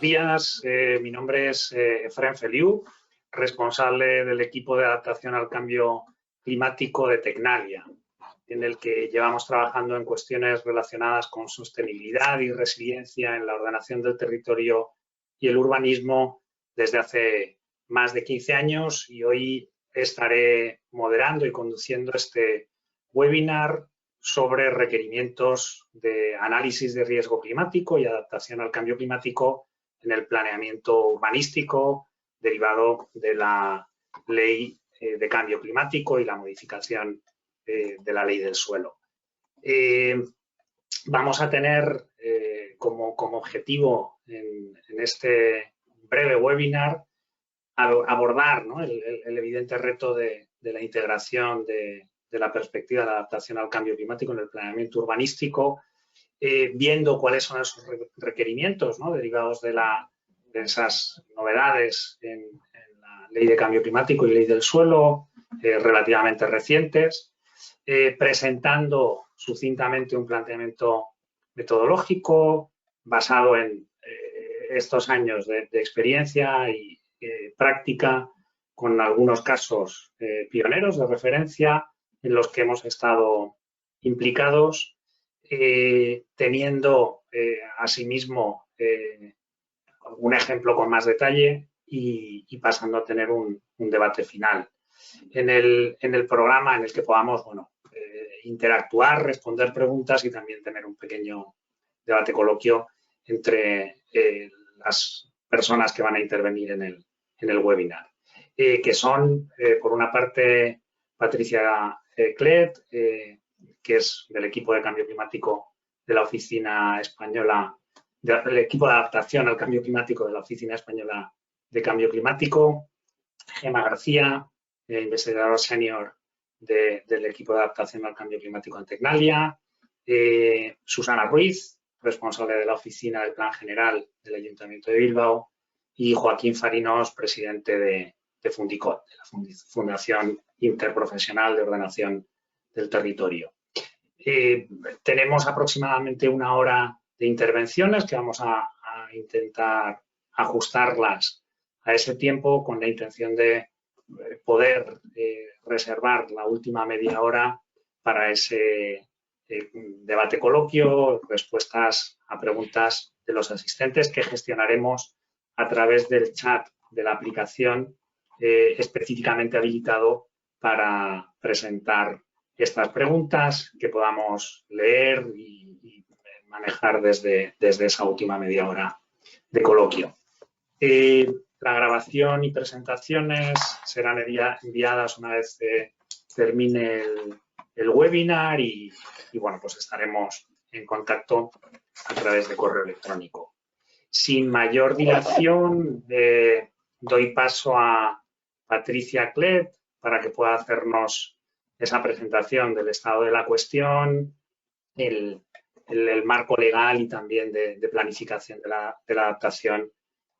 días. Mi nombre es Efrén Feliu, responsable del equipo de adaptación al cambio climático de Tecnalia, en el que llevamos trabajando en cuestiones relacionadas con sostenibilidad y resiliencia en la ordenación del territorio y el urbanismo desde hace más de 15 años, y hoy estaré moderando y conduciendo este webinar sobre requerimientos de análisis de riesgo climático y adaptación al cambio climático en el planeamiento urbanístico derivado de la Ley de Cambio Climático y la modificación de la Ley del Suelo. Vamos a tener como objetivo en este breve webinar abordar, ¿no?, el evidente reto de la integración de la perspectiva de la adaptación al cambio climático en el planeamiento urbanístico, viendo cuáles son esos requerimientos, ¿no?, derivados de esas novedades en la Ley de Cambio Climático y Ley del Suelo, relativamente recientes, presentando sucintamente un planteamiento metodológico basado en estos años de experiencia y práctica, con algunos casos pioneros de referencia en los que hemos estado implicados, teniendo asimismo un ejemplo con más detalle y pasando a tener un debate final. En el programa en el que podamos, bueno, interactuar, responder preguntas y también tener un pequeño debate coloquio entre las personas que van a intervenir en el webinar, que son, por una parte, Patricia Clet, que es del equipo de cambio climático de la Oficina Española, del equipo de adaptación al cambio climático de la Oficina Española de Cambio Climático; Gemma García, investigador senior del equipo de adaptación al cambio climático en Tecnalia; Susana Ruiz, responsable de la Oficina del Plan General del Ayuntamiento de Bilbao; y Joaquín Farinos, presidente de Fundicot, de la Fundación Interprofesional de Ordenación del Territorio. Tenemos aproximadamente una hora de intervenciones que vamos a intentar ajustarlas a ese tiempo, con la intención de poder reservar la última media hora para ese debate coloquio, respuestas a preguntas de los asistentes, que gestionaremos a través del chat de la aplicación específicamente habilitado para presentar estas preguntas, que podamos leer y manejar desde esa última media hora de coloquio. La grabación y presentaciones serán enviadas una vez termine el webinar y bueno, pues estaremos en contacto a través de correo electrónico. Sin mayor dilación, doy paso a Patricia Clet para que pueda hacernos esa presentación del estado de la cuestión, el marco legal y también de planificación de la adaptación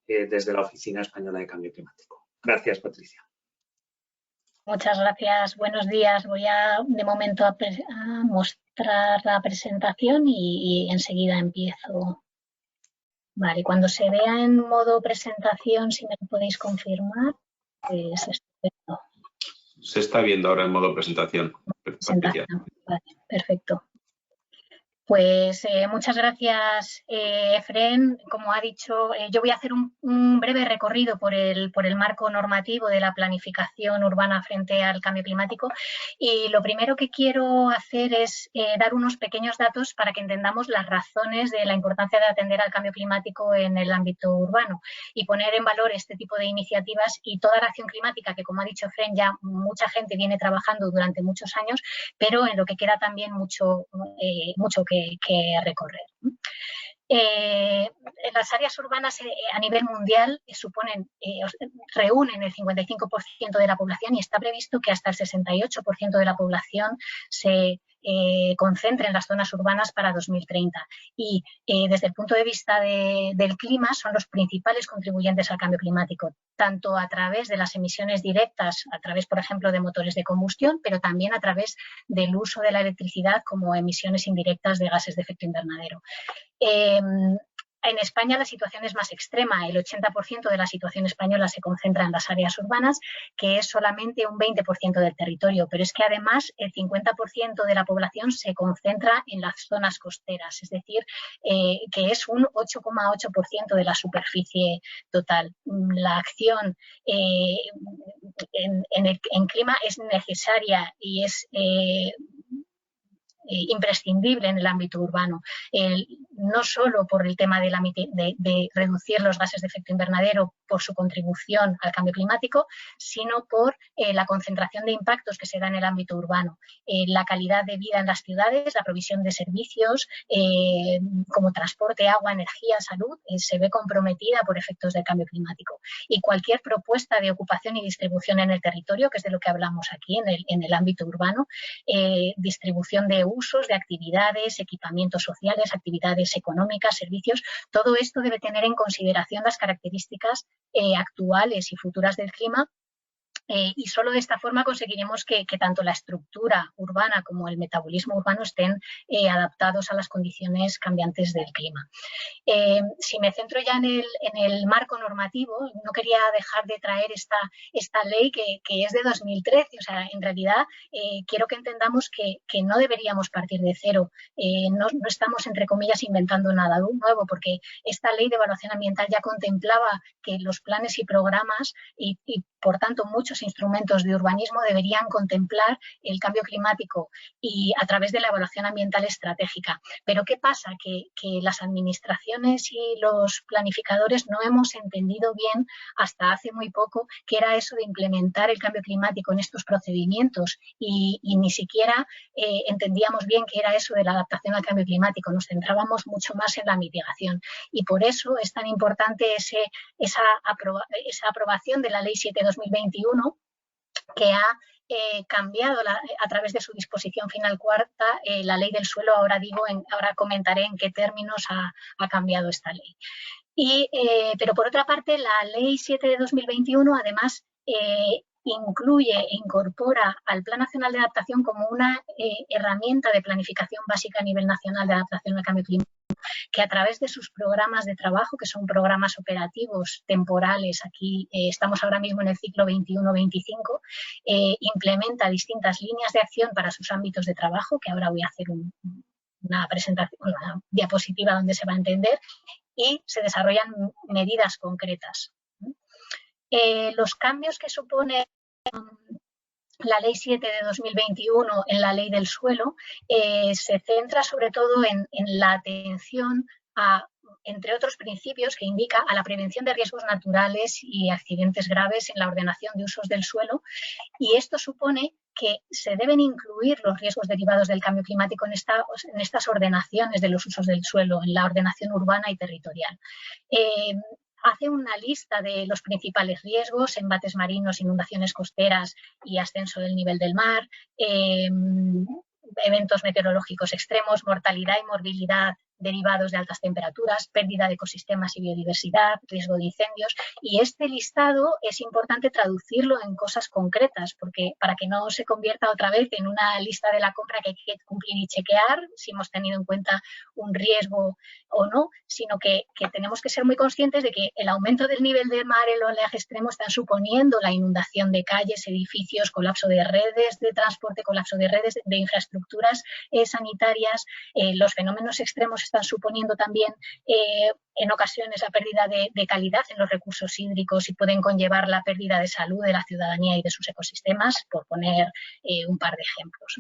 desde la Oficina Española de Cambio Climático. Gracias, Patricia. Muchas gracias. Buenos días. Voy de momento a mostrar la presentación y enseguida empiezo. Vale, cuando se vea en modo presentación, si me lo podéis confirmar, pues estupendo. Se está viendo ahora en modo presentación. Vale, perfecto. Pues muchas gracias, Efrén. Como ha dicho, yo voy a hacer un breve recorrido por el marco normativo de la planificación urbana frente al cambio climático, y lo primero que quiero hacer es dar unos pequeños datos para que entendamos las razones de la importancia de atender al cambio climático en el ámbito urbano y poner en valor este tipo de iniciativas y toda la acción climática que, como ha dicho Efrén, ya mucha gente viene trabajando durante muchos años, pero en lo que queda también mucho que recorrer. Las áreas urbanas a nivel mundial reúnen el 55% de la población, y está previsto que hasta el 68% de la población se concentre en las zonas urbanas para 2030. Y desde el punto de vista del clima, son los principales contribuyentes al cambio climático, tanto a través de las emisiones directas, a través, por ejemplo, de motores de combustión, pero también a través del uso de la electricidad como emisiones indirectas de gases de efecto invernadero. En España la situación es más extrema. El 80% de la situación española se concentra en las áreas urbanas, que es solamente un 20% del territorio. Pero es que además el 50% de la población se concentra en las zonas costeras, es decir, que es un 8,8% de la superficie total. La acción en clima es necesaria y es imprescindible en el ámbito urbano, no solo por el tema de reducir los gases de efecto invernadero por su contribución al cambio climático, sino por la concentración de impactos que se da en el ámbito urbano. La calidad de vida en las ciudades, la provisión de servicios como transporte, agua, energía, salud, se ve comprometida por efectos del cambio climático. Y cualquier propuesta de ocupación y distribución en el territorio, que es de lo que hablamos aquí en el ámbito urbano, distribución de usos, de actividades, equipamientos sociales, actividades económicas, servicios, todo esto debe tener en consideración las características actuales y futuras del clima. Y solo de esta forma conseguiremos que tanto la estructura urbana como el metabolismo urbano estén adaptados a las condiciones cambiantes del clima. Si me centro ya en el marco normativo, no quería dejar de traer esta ley que es de 2013. O sea, en realidad quiero que entendamos que no deberíamos partir de cero. No estamos, entre comillas, inventando nada nuevo, porque esta ley de evaluación ambiental ya contemplaba que los planes y programas y por tanto, muchos instrumentos de urbanismo deberían contemplar el cambio climático y a través de la evaluación ambiental estratégica. Pero ¿qué pasa? Que las administraciones y los planificadores no hemos entendido bien hasta hace muy poco qué era eso de implementar el cambio climático en estos procedimientos y ni siquiera entendíamos bien qué era eso de la adaptación al cambio climático. Nos centrábamos mucho más en la mitigación y por eso es tan importante esa aprobación de la Ley 7/2021 que ha cambiado a través de su disposición final cuarta la ley del suelo. Ahora comentaré en qué términos ha cambiado esta ley. Pero por otra parte, la ley 7/2021 además incluye e incorpora al Plan Nacional de Adaptación como una herramienta de planificación básica a nivel nacional de adaptación al cambio climático, que a través de sus programas de trabajo, que son programas operativos temporales, aquí estamos ahora mismo en el ciclo 21-25, implementa distintas líneas de acción para sus ámbitos de trabajo, que ahora voy a hacer una presentación, una diapositiva donde se va a entender, y se desarrollan medidas concretas. Los cambios que supone la Ley 7/2021 en la Ley del Suelo se centra sobre todo en la atención a, entre otros principios, que indica a la prevención de riesgos naturales y accidentes graves en la ordenación de usos del suelo, y esto supone que se deben incluir los riesgos derivados del cambio climático en estas ordenaciones de los usos del suelo, en la ordenación urbana y territorial. Hace una lista de los principales riesgos: embates marinos, inundaciones costeras y ascenso del nivel del mar, eventos meteorológicos extremos, mortalidad y morbilidad derivados de altas temperaturas, pérdida de ecosistemas y biodiversidad, riesgo de incendios. Y este listado es importante traducirlo en cosas concretas, porque para que no se convierta otra vez en una lista de la compra que hay que cumplir y chequear si hemos tenido en cuenta un riesgo o no, sino que tenemos que ser muy conscientes de que el aumento del nivel del mar, el oleaje extremo, están suponiendo la inundación de calles, edificios, colapso de redes de transporte, colapso de redes de infraestructuras sanitarias. Los fenómenos extremos están suponiendo también en ocasiones la pérdida de calidad en los recursos hídricos y pueden conllevar la pérdida de salud de la ciudadanía y de sus ecosistemas, por poner un par de ejemplos.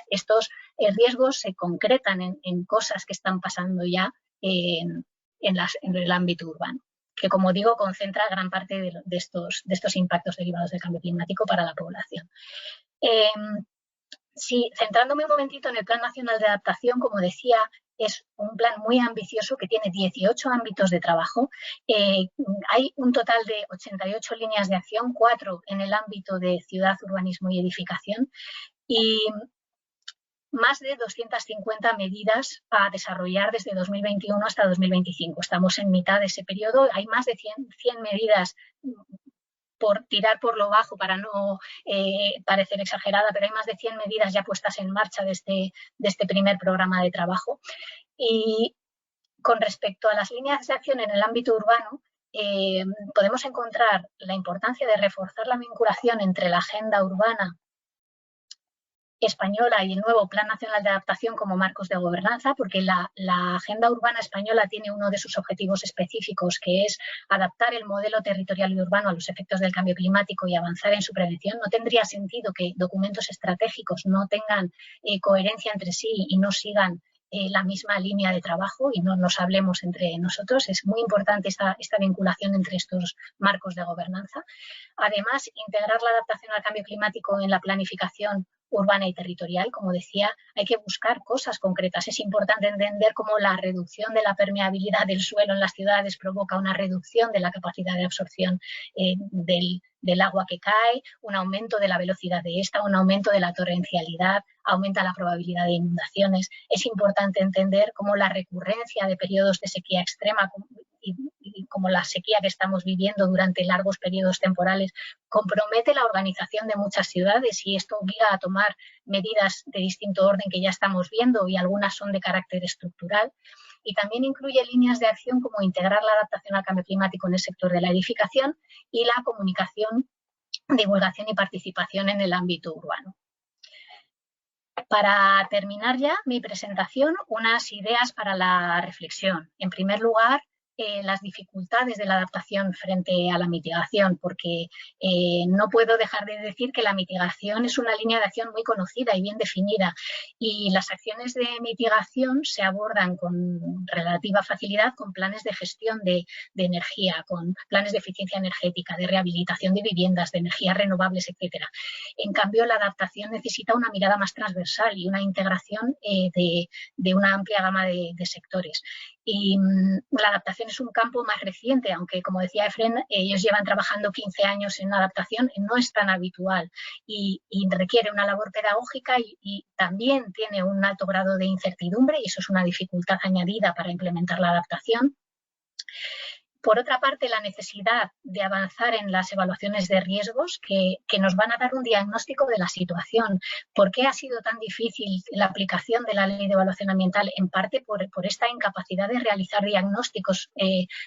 Estos riesgos se concretan en cosas que están pasando ya en el ámbito urbano, que, como digo, concentra gran parte de estos impactos derivados del cambio climático para la población. Centrándome un momentito en el Plan Nacional de Adaptación, como decía, es un plan muy ambicioso que tiene 18 ámbitos de trabajo. Hay un total de 88 líneas de acción, 4 en el ámbito de ciudad, urbanismo y edificación, y más de 250 medidas a desarrollar desde 2021 hasta 2025. Estamos en mitad de ese periodo. Hay más de 100 medidas, por tirar por lo bajo para no parecer exagerada, pero hay más de 100 medidas ya puestas en marcha de este primer programa de trabajo. Y Con respecto a las líneas de acción en el ámbito urbano, podemos encontrar la importancia de reforzar la vinculación entre la agenda urbana española y el nuevo Plan Nacional de Adaptación como marcos de gobernanza, porque la agenda urbana española tiene uno de sus objetivos específicos, que es adaptar el modelo territorial y urbano a los efectos del cambio climático y avanzar en su prevención. No tendría sentido que documentos estratégicos no tengan coherencia entre sí y no sigan la misma línea de trabajo y no nos hablemos entre nosotros. Es muy importante esta vinculación entre estos marcos de gobernanza. Además, integrar la adaptación al cambio climático en la planificación urbana y territorial, como decía, hay que buscar cosas concretas. Es importante entender cómo la reducción de la permeabilidad del suelo en las ciudades provoca una reducción de la capacidad de absorción del agua que cae, un aumento de la velocidad de esta, un aumento de la torrencialidad, aumenta la probabilidad de inundaciones. Es importante entender cómo la recurrencia de periodos de sequía extrema y como la sequía que estamos viviendo durante largos periodos temporales compromete la organización de muchas ciudades y esto obliga a tomar medidas de distinto orden que ya estamos viendo y algunas son de carácter estructural. Y también incluye líneas de acción como integrar la adaptación al cambio climático en el sector de la edificación y la comunicación, divulgación y participación en el ámbito urbano. Para terminar ya mi presentación, unas ideas para la reflexión. En primer lugar, las dificultades de la adaptación frente a la mitigación, porque no puedo dejar de decir que la mitigación es una línea de acción muy conocida y bien definida y las acciones de mitigación se abordan con relativa facilidad con planes de gestión de energía, con planes de eficiencia energética, de rehabilitación de viviendas, de energías renovables, etcétera. En cambio, la adaptación necesita una mirada más transversal y una integración de una amplia gama de sectores. Y la adaptación es un campo más reciente, aunque, como decía Efren, ellos llevan trabajando 15 años en adaptación, no es tan habitual y requiere una labor pedagógica y también tiene un alto grado de incertidumbre y eso es una dificultad añadida para implementar la adaptación. Por otra parte, la necesidad de avanzar en las evaluaciones de riesgos que nos van a dar un diagnóstico de la situación. ¿Por qué ha sido tan difícil la aplicación de la Ley de Evaluación Ambiental? En parte por esta incapacidad de realizar diagnósticos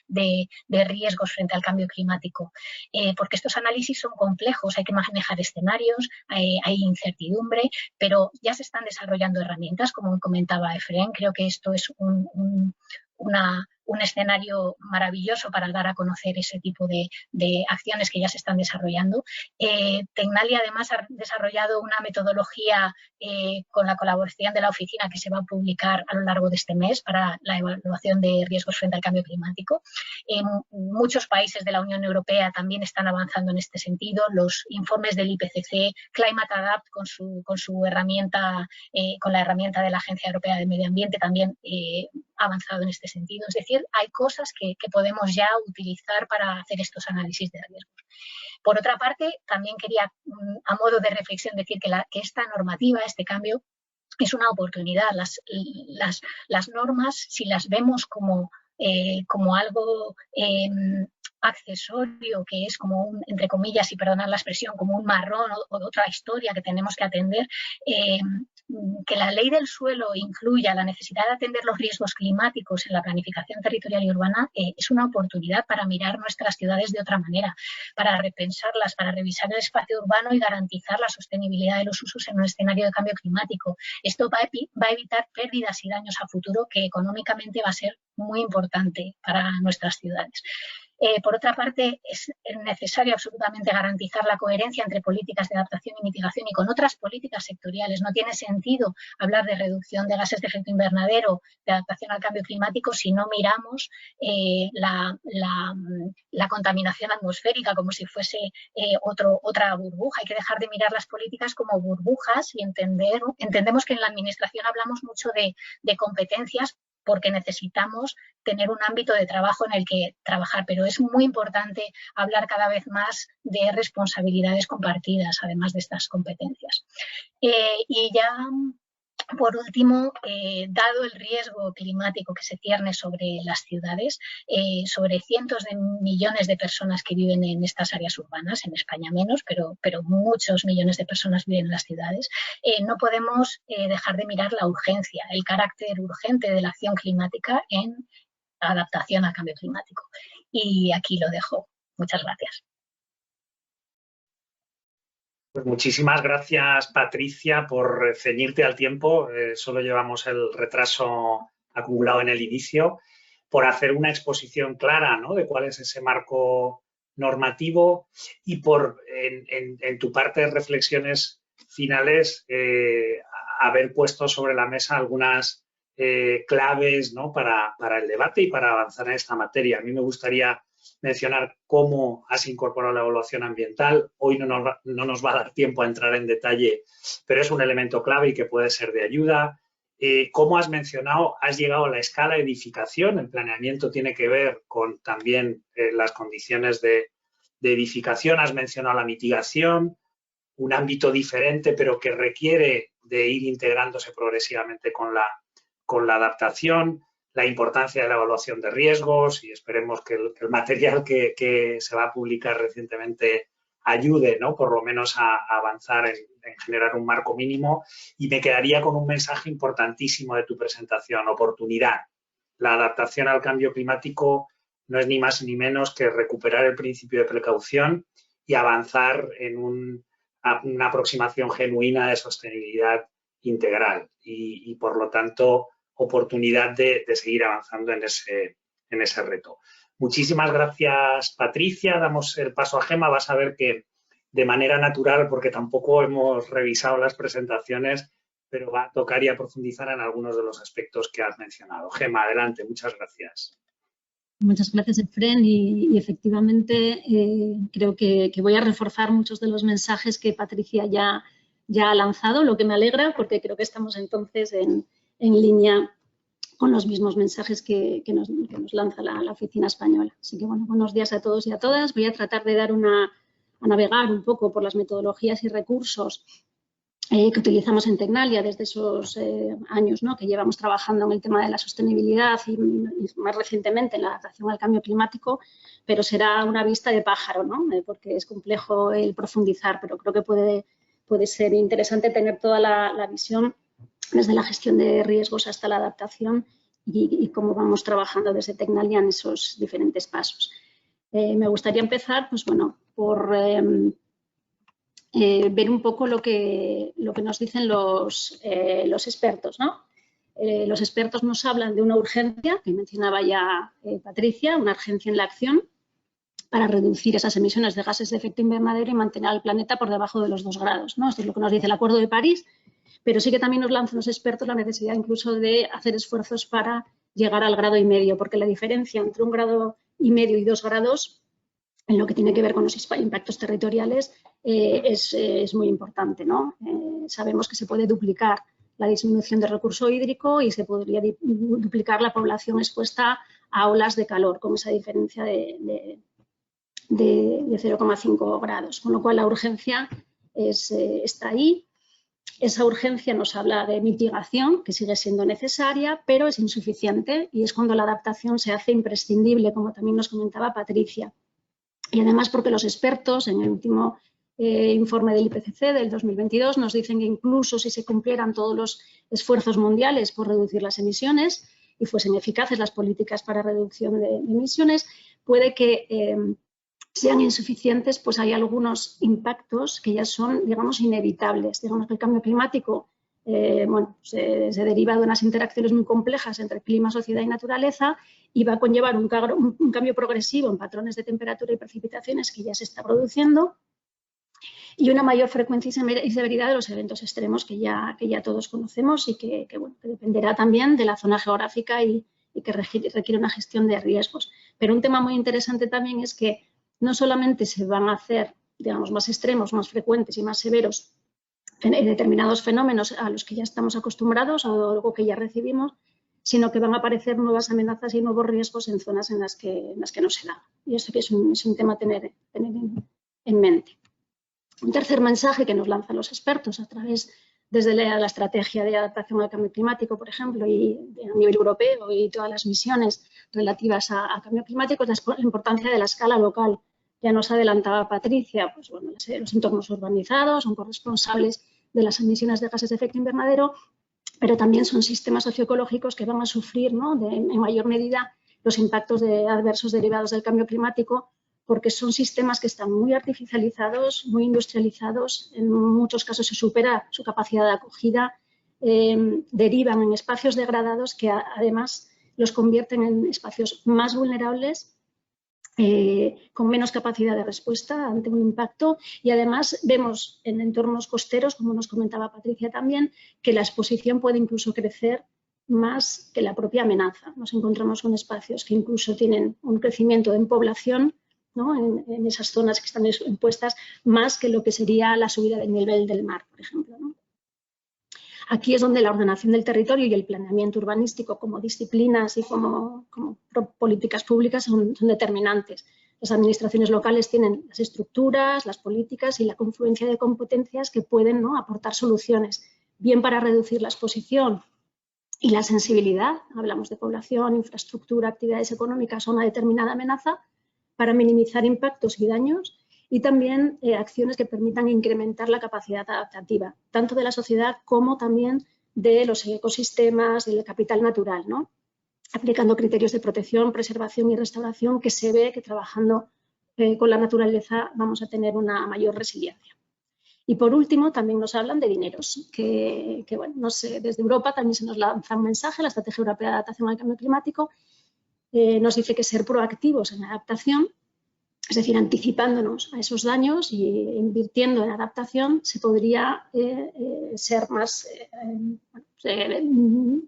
de riesgos frente al cambio climático. Porque estos análisis son complejos, hay que manejar escenarios, hay incertidumbre, pero ya se están desarrollando herramientas, como comentaba Efren. Creo que esto es un escenario maravilloso para dar a conocer ese tipo de acciones que ya se están desarrollando. Tecnalia además ha desarrollado una metodología con la colaboración de la oficina que se va a publicar a lo largo de este mes para la evaluación de riesgos frente al cambio climático. Muchos países de la Unión Europea también están avanzando en este sentido. Los informes del IPCC, Climate Adapt con su herramienta, con la herramienta de la Agencia Europea de Medio Ambiente también ha avanzado en este sentido. Es decir, hay cosas que podemos ya utilizar para hacer estos análisis de riesgos. Por otra parte, también quería, a modo de reflexión, decir que esta normativa, este cambio, es una oportunidad. Las normas, si las vemos como algo accesorio, que es como entre comillas, y perdonad la expresión, como un marrón o otra historia que tenemos que atender, que la ley del suelo incluya la necesidad de atender los riesgos climáticos en la planificación territorial y urbana es una oportunidad para mirar nuestras ciudades de otra manera, para repensarlas, para revisar el espacio urbano y garantizar la sostenibilidad de los usos en un escenario de cambio climático. Esto va a evitar pérdidas y daños a futuro que económicamente va a ser muy importante para nuestras ciudades. Por otra parte, es necesario absolutamente garantizar la coherencia entre políticas de adaptación y mitigación y con otras políticas sectoriales. No tiene sentido hablar de reducción de gases de efecto invernadero, de adaptación al cambio climático, si no miramos la contaminación atmosférica como si fuese otra burbuja. Hay que dejar de mirar las políticas como burbujas y entendemos que en la administración hablamos mucho de competencias porque necesitamos tener un ámbito de trabajo en el que trabajar, pero es muy importante hablar cada vez más de responsabilidades compartidas, además de estas competencias. Y ya, por último, dado el riesgo climático que se cierne sobre las ciudades, sobre cientos de millones de personas que viven en estas áreas urbanas, en España menos, pero muchos millones de personas viven en las ciudades, no podemos dejar de mirar la urgencia, el carácter urgente de la acción climática en adaptación al cambio climático. Y aquí lo dejo. Muchas gracias. Pues muchísimas gracias, Patricia, por ceñirte al tiempo. Solo llevamos el retraso acumulado en el inicio, por hacer una exposición clara, ¿no?, de cuál es ese marco normativo y por, en tu parte de reflexiones finales, haber puesto sobre la mesa algunas claves, ¿no?, para el debate y para avanzar en esta materia. A mí me gustaría mencionar cómo has incorporado la evaluación ambiental. Hoy no nos va a dar tiempo a entrar en detalle, pero es un elemento clave y que puede ser de ayuda. Como has mencionado, has llegado a la escala de edificación. El planeamiento tiene que ver con también las condiciones de edificación. Has mencionado la mitigación, un ámbito diferente, pero que requiere de ir integrándose progresivamente con la adaptación, la importancia de la evaluación de riesgos, y esperemos que el material que se va a publicar recientemente ayude, ¿no?, por lo menos a avanzar en generar un marco mínimo. Y me quedaría con un mensaje importantísimo de tu presentación: oportunidad. La adaptación al cambio climático no es ni más ni menos que recuperar el principio de precaución y avanzar en una aproximación genuina de sostenibilidad integral y por lo tanto, oportunidad de seguir avanzando en ese reto. Muchísimas gracias, Patricia. Damos el paso a Gemma. Vas a ver que de manera natural, porque tampoco hemos revisado las presentaciones, pero va a tocar y a profundizar en algunos de los aspectos que has mencionado. Gemma, adelante. Muchas gracias. Muchas gracias, Efren, y efectivamente creo que voy a reforzar muchos de los mensajes que Patricia ya ha lanzado, lo que me alegra, porque creo que estamos entonces en línea con los mismos mensajes que nos lanza la Oficina Española. Así que, bueno, buenos días a todos y a todas. Voy a tratar de a navegar un poco por las metodologías y recursos que utilizamos en Tecnalia desde esos años, ¿no?, que llevamos trabajando en el tema de la sostenibilidad y más recientemente en la adaptación al cambio climático, pero será una vista de pájaro, ¿no?, porque es complejo el profundizar, pero creo que puede ser interesante tener toda la visión desde la gestión de riesgos hasta la adaptación y cómo vamos trabajando desde Tecnalia en esos diferentes pasos. Me gustaría empezar, pues bueno, por ver un poco lo que nos dicen los expertos, ¿no? Los expertos nos hablan de una urgencia, que mencionaba ya Patricia, una urgencia en la acción para reducir esas emisiones de gases de efecto invernadero y mantener al planeta por debajo de los 2 grados, ¿no? Esto es lo que nos dice el Acuerdo de París, pero sí que también nos lanzan los expertos la necesidad incluso de hacer esfuerzos para llegar al 1,5 grados, porque la diferencia entre 1,5 grados y 2 grados en lo que tiene que ver con los impactos territoriales es muy importante, ¿no? Sabemos que se puede duplicar la disminución del recurso hídrico y se podría duplicar la población expuesta a olas de calor con esa diferencia de 0,5 grados, con lo cual la urgencia está ahí. Esa urgencia nos habla de mitigación, que sigue siendo necesaria, pero es insuficiente y es cuando la adaptación se hace imprescindible, como también nos comentaba Patricia. Y además porque los expertos, en el último informe del IPCC del 2022, nos dicen que incluso si se cumplieran todos los esfuerzos mundiales por reducir las emisiones y fuesen eficaces las políticas para reducción de emisiones, puede que sean insuficientes, pues hay algunos impactos que ya son, digamos, inevitables. Digamos que el cambio climático se deriva de unas interacciones muy complejas entre clima, sociedad y naturaleza y va a conllevar un cambio progresivo en patrones de temperatura y precipitaciones que ya se está produciendo y una mayor frecuencia y severidad de los eventos extremos que ya todos conocemos y que dependerá también de la zona geográfica y que requiere una gestión de riesgos. Pero un tema muy interesante también es que no solamente se van a hacer, digamos, más extremos, más frecuentes y más severos determinados fenómenos a los que ya estamos acostumbrados o algo que ya recibimos, sino que van a aparecer nuevas amenazas y nuevos riesgos en zonas en las que no se da. Y eso que es un tema a tener en mente. Un tercer mensaje que nos lanzan los expertos a través desde la estrategia de adaptación al cambio climático, por ejemplo, y a nivel europeo y todas las misiones relativas a cambio climático, es la importancia de la escala local. Ya nos adelantaba Patricia, pues bueno, los entornos urbanizados son corresponsables de las emisiones de gases de efecto invernadero, pero también son sistemas socioecológicos que van a sufrir, ¿no?, en mayor medida los impactos adversos derivados del cambio climático, porque son sistemas que están muy artificializados, muy industrializados, en muchos casos se supera su capacidad de acogida, derivan en espacios degradados que además los convierten en espacios más vulnerables, con menos capacidad de respuesta ante un impacto, y además vemos en entornos costeros, como nos comentaba Patricia también, que la exposición puede incluso crecer más que la propia amenaza. Nos encontramos con espacios que incluso tienen un crecimiento en población, ¿no?, en esas zonas que están expuestas, más que lo que sería la subida del nivel del mar, por ejemplo, ¿no? Aquí es donde la ordenación del territorio y el planeamiento urbanístico como disciplinas y como políticas públicas son determinantes. Las administraciones locales tienen las estructuras, las políticas y la confluencia de competencias que pueden, ¿no?, aportar soluciones, bien para reducir la exposición y la sensibilidad, hablamos de población, infraestructura, actividades económicas a una determinada amenaza, para minimizar impactos y daños, y también acciones que permitan incrementar la capacidad adaptativa, tanto de la sociedad como también de los ecosistemas, del capital natural, ¿no?, aplicando criterios de protección, preservación y restauración, que se ve que trabajando con la naturaleza vamos a tener una mayor resiliencia. Y por último, también nos hablan de dineros, que bueno, no sé, desde Europa también se nos lanza un mensaje, la Estrategia Europea de Adaptación al Cambio Climático nos dice que ser proactivos en adaptación, es decir, anticipándonos a esos daños y invirtiendo en adaptación, se podría ser más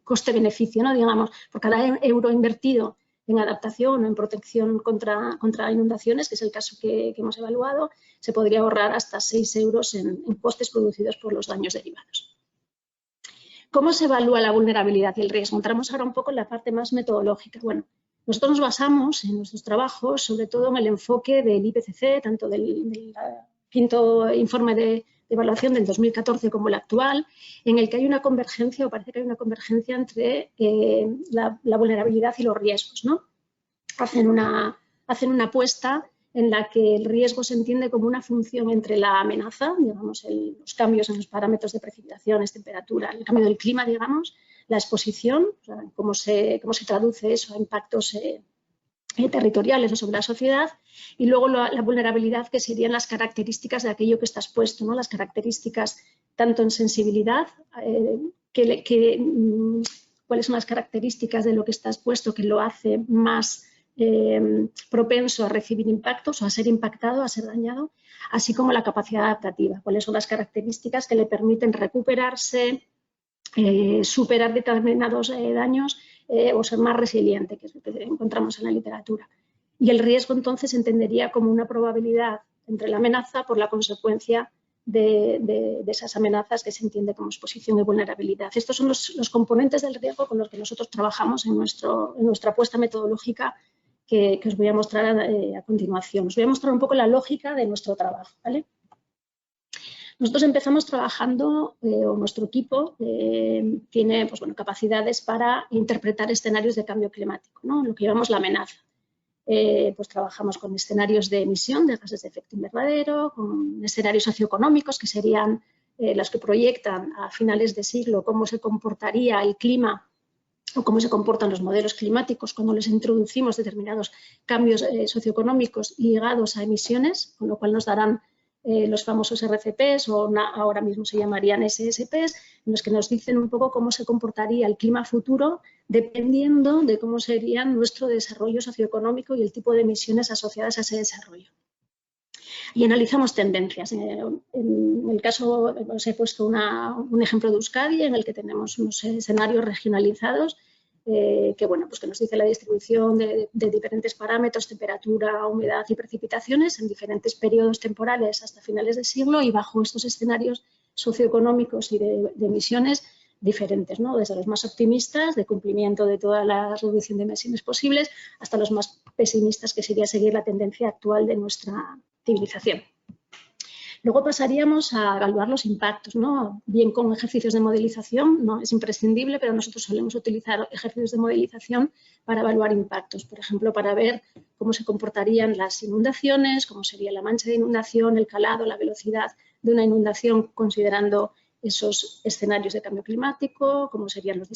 coste-beneficio, ¿no?, digamos, por cada euro invertido en adaptación o en protección contra inundaciones, que es el caso que hemos evaluado, se podría ahorrar hasta 6 euros en costes producidos por los daños derivados. ¿Cómo se evalúa la vulnerabilidad y el riesgo? Entramos ahora un poco en la parte más metodológica. Bueno, nosotros nos basamos en nuestros trabajos sobre todo en el enfoque del IPCC, tanto del quinto informe de evaluación del 2014 como el actual, en el que hay una convergencia, o parece que hay una convergencia entre la vulnerabilidad y los riesgos, ¿no? Hacen una apuesta en la que el riesgo se entiende como una función entre la amenaza, digamos, los cambios en los parámetros de precipitaciones, temperatura, el cambio del clima, digamos, la exposición, o sea, cómo se traduce eso a impactos territoriales o sobre la sociedad, y luego la vulnerabilidad, que serían las características de aquello que está expuesto, ¿no?, las características tanto en sensibilidad, cuáles son las características de lo que está expuesto que lo hace más propenso a recibir impactos o a ser impactado, a ser dañado, así como la capacidad adaptativa, cuáles son las características que le permiten recuperarse, superar determinados daños o ser más resiliente, que es lo que encontramos en la literatura. Y el riesgo entonces se entendería como una probabilidad entre la amenaza por la consecuencia de esas amenazas que se entiende como exposición y vulnerabilidad. Estos son los componentes del riesgo con los que nosotros trabajamos en nuestra apuesta metodológica que os voy a mostrar a continuación. Os voy a mostrar un poco la lógica de nuestro trabajo, ¿vale? Nosotros empezamos trabajando, o nuestro equipo tiene pues, bueno, capacidades para interpretar escenarios de cambio climático, ¿no?, lo que llamamos la amenaza. Pues trabajamos con escenarios de emisión de gases de efecto invernadero, con escenarios socioeconómicos, que serían los que proyectan a finales de siglo cómo se comportaría el clima o cómo se comportan los modelos climáticos cuando les introducimos determinados cambios socioeconómicos ligados a emisiones, con lo cual nos darán los famosos RCPs, o ahora mismo se llamarían SSPs, en los que nos dicen un poco cómo se comportaría el clima futuro dependiendo de cómo sería nuestro desarrollo socioeconómico y el tipo de emisiones asociadas a ese desarrollo. Y analizamos tendencias. En el caso, os he puesto un ejemplo de Euskadi, en el que tenemos unos escenarios regionalizados que, bueno, pues que nos dice la distribución de diferentes parámetros, temperatura, humedad y precipitaciones en diferentes periodos temporales hasta finales de siglo, y bajo estos escenarios socioeconómicos y de emisiones diferentes, ¿no?, desde los más optimistas, de cumplimiento de toda la reducción de emisiones posibles, hasta los más pesimistas, que sería seguir la tendencia actual de nuestra civilización. Luego pasaríamos a evaluar los impactos, ¿no?, bien con ejercicios de modelización, no es imprescindible, pero nosotros solemos utilizar ejercicios de modelización para evaluar impactos, por ejemplo, para ver cómo se comportarían las inundaciones, cómo sería la mancha de inundación, el calado, la velocidad de una inundación considerando esos escenarios de cambio climático, cómo serían los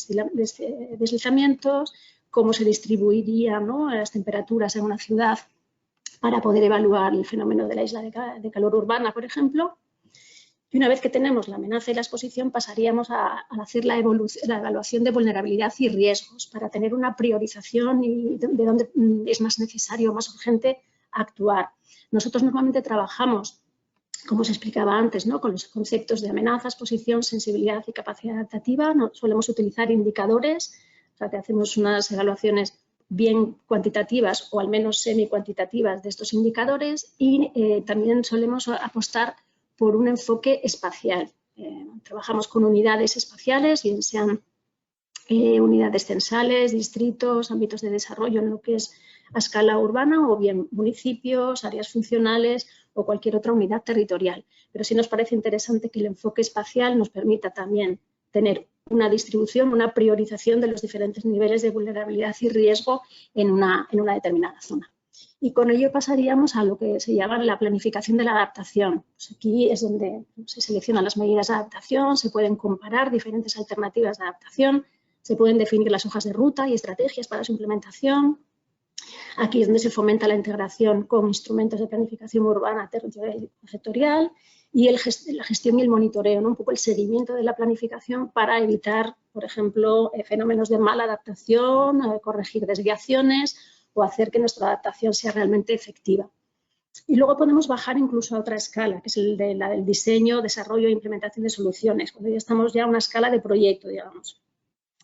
deslizamientos, cómo se distribuirían, ¿no?, las temperaturas en una ciudad para poder evaluar el fenómeno de la isla de calor urbana, por ejemplo. Y una vez que tenemos la amenaza y la exposición, pasaríamos a hacer la evaluación de vulnerabilidad y riesgos para tener una priorización y de dónde es más necesario o más urgente actuar. Nosotros normalmente trabajamos, como os explicaba antes, ¿no?, con los conceptos de amenaza, exposición, sensibilidad y capacidad adaptativa. Solemos utilizar indicadores, o sea, que hacemos unas evaluaciones bien cuantitativas o al menos semi-cuantitativas de estos indicadores, y también solemos apostar por un enfoque espacial. Trabajamos con unidades espaciales, bien sean unidades censales, distritos, ámbitos de desarrollo en lo que es a escala urbana, o bien municipios, áreas funcionales o cualquier otra unidad territorial. Pero sí nos parece interesante que el enfoque espacial nos permita también tener una distribución, una priorización de los diferentes niveles de vulnerabilidad y riesgo en una determinada zona. Y con ello pasaríamos a lo que se llama la planificación de la adaptación. Pues aquí es donde se seleccionan las medidas de adaptación, se pueden comparar diferentes alternativas de adaptación, se pueden definir las hojas de ruta y estrategias para su implementación. Aquí es donde se fomenta la integración con instrumentos de planificación urbana, territorial y sectorial, y la gestión y el monitoreo, ¿no?, un poco el seguimiento de la planificación para evitar, por ejemplo, fenómenos de mala adaptación, corregir desviaciones o hacer que nuestra adaptación sea realmente efectiva. Y luego podemos bajar incluso a otra escala, que es la del diseño, desarrollo e implementación de soluciones, cuando ya estamos ya a una escala de proyecto, digamos.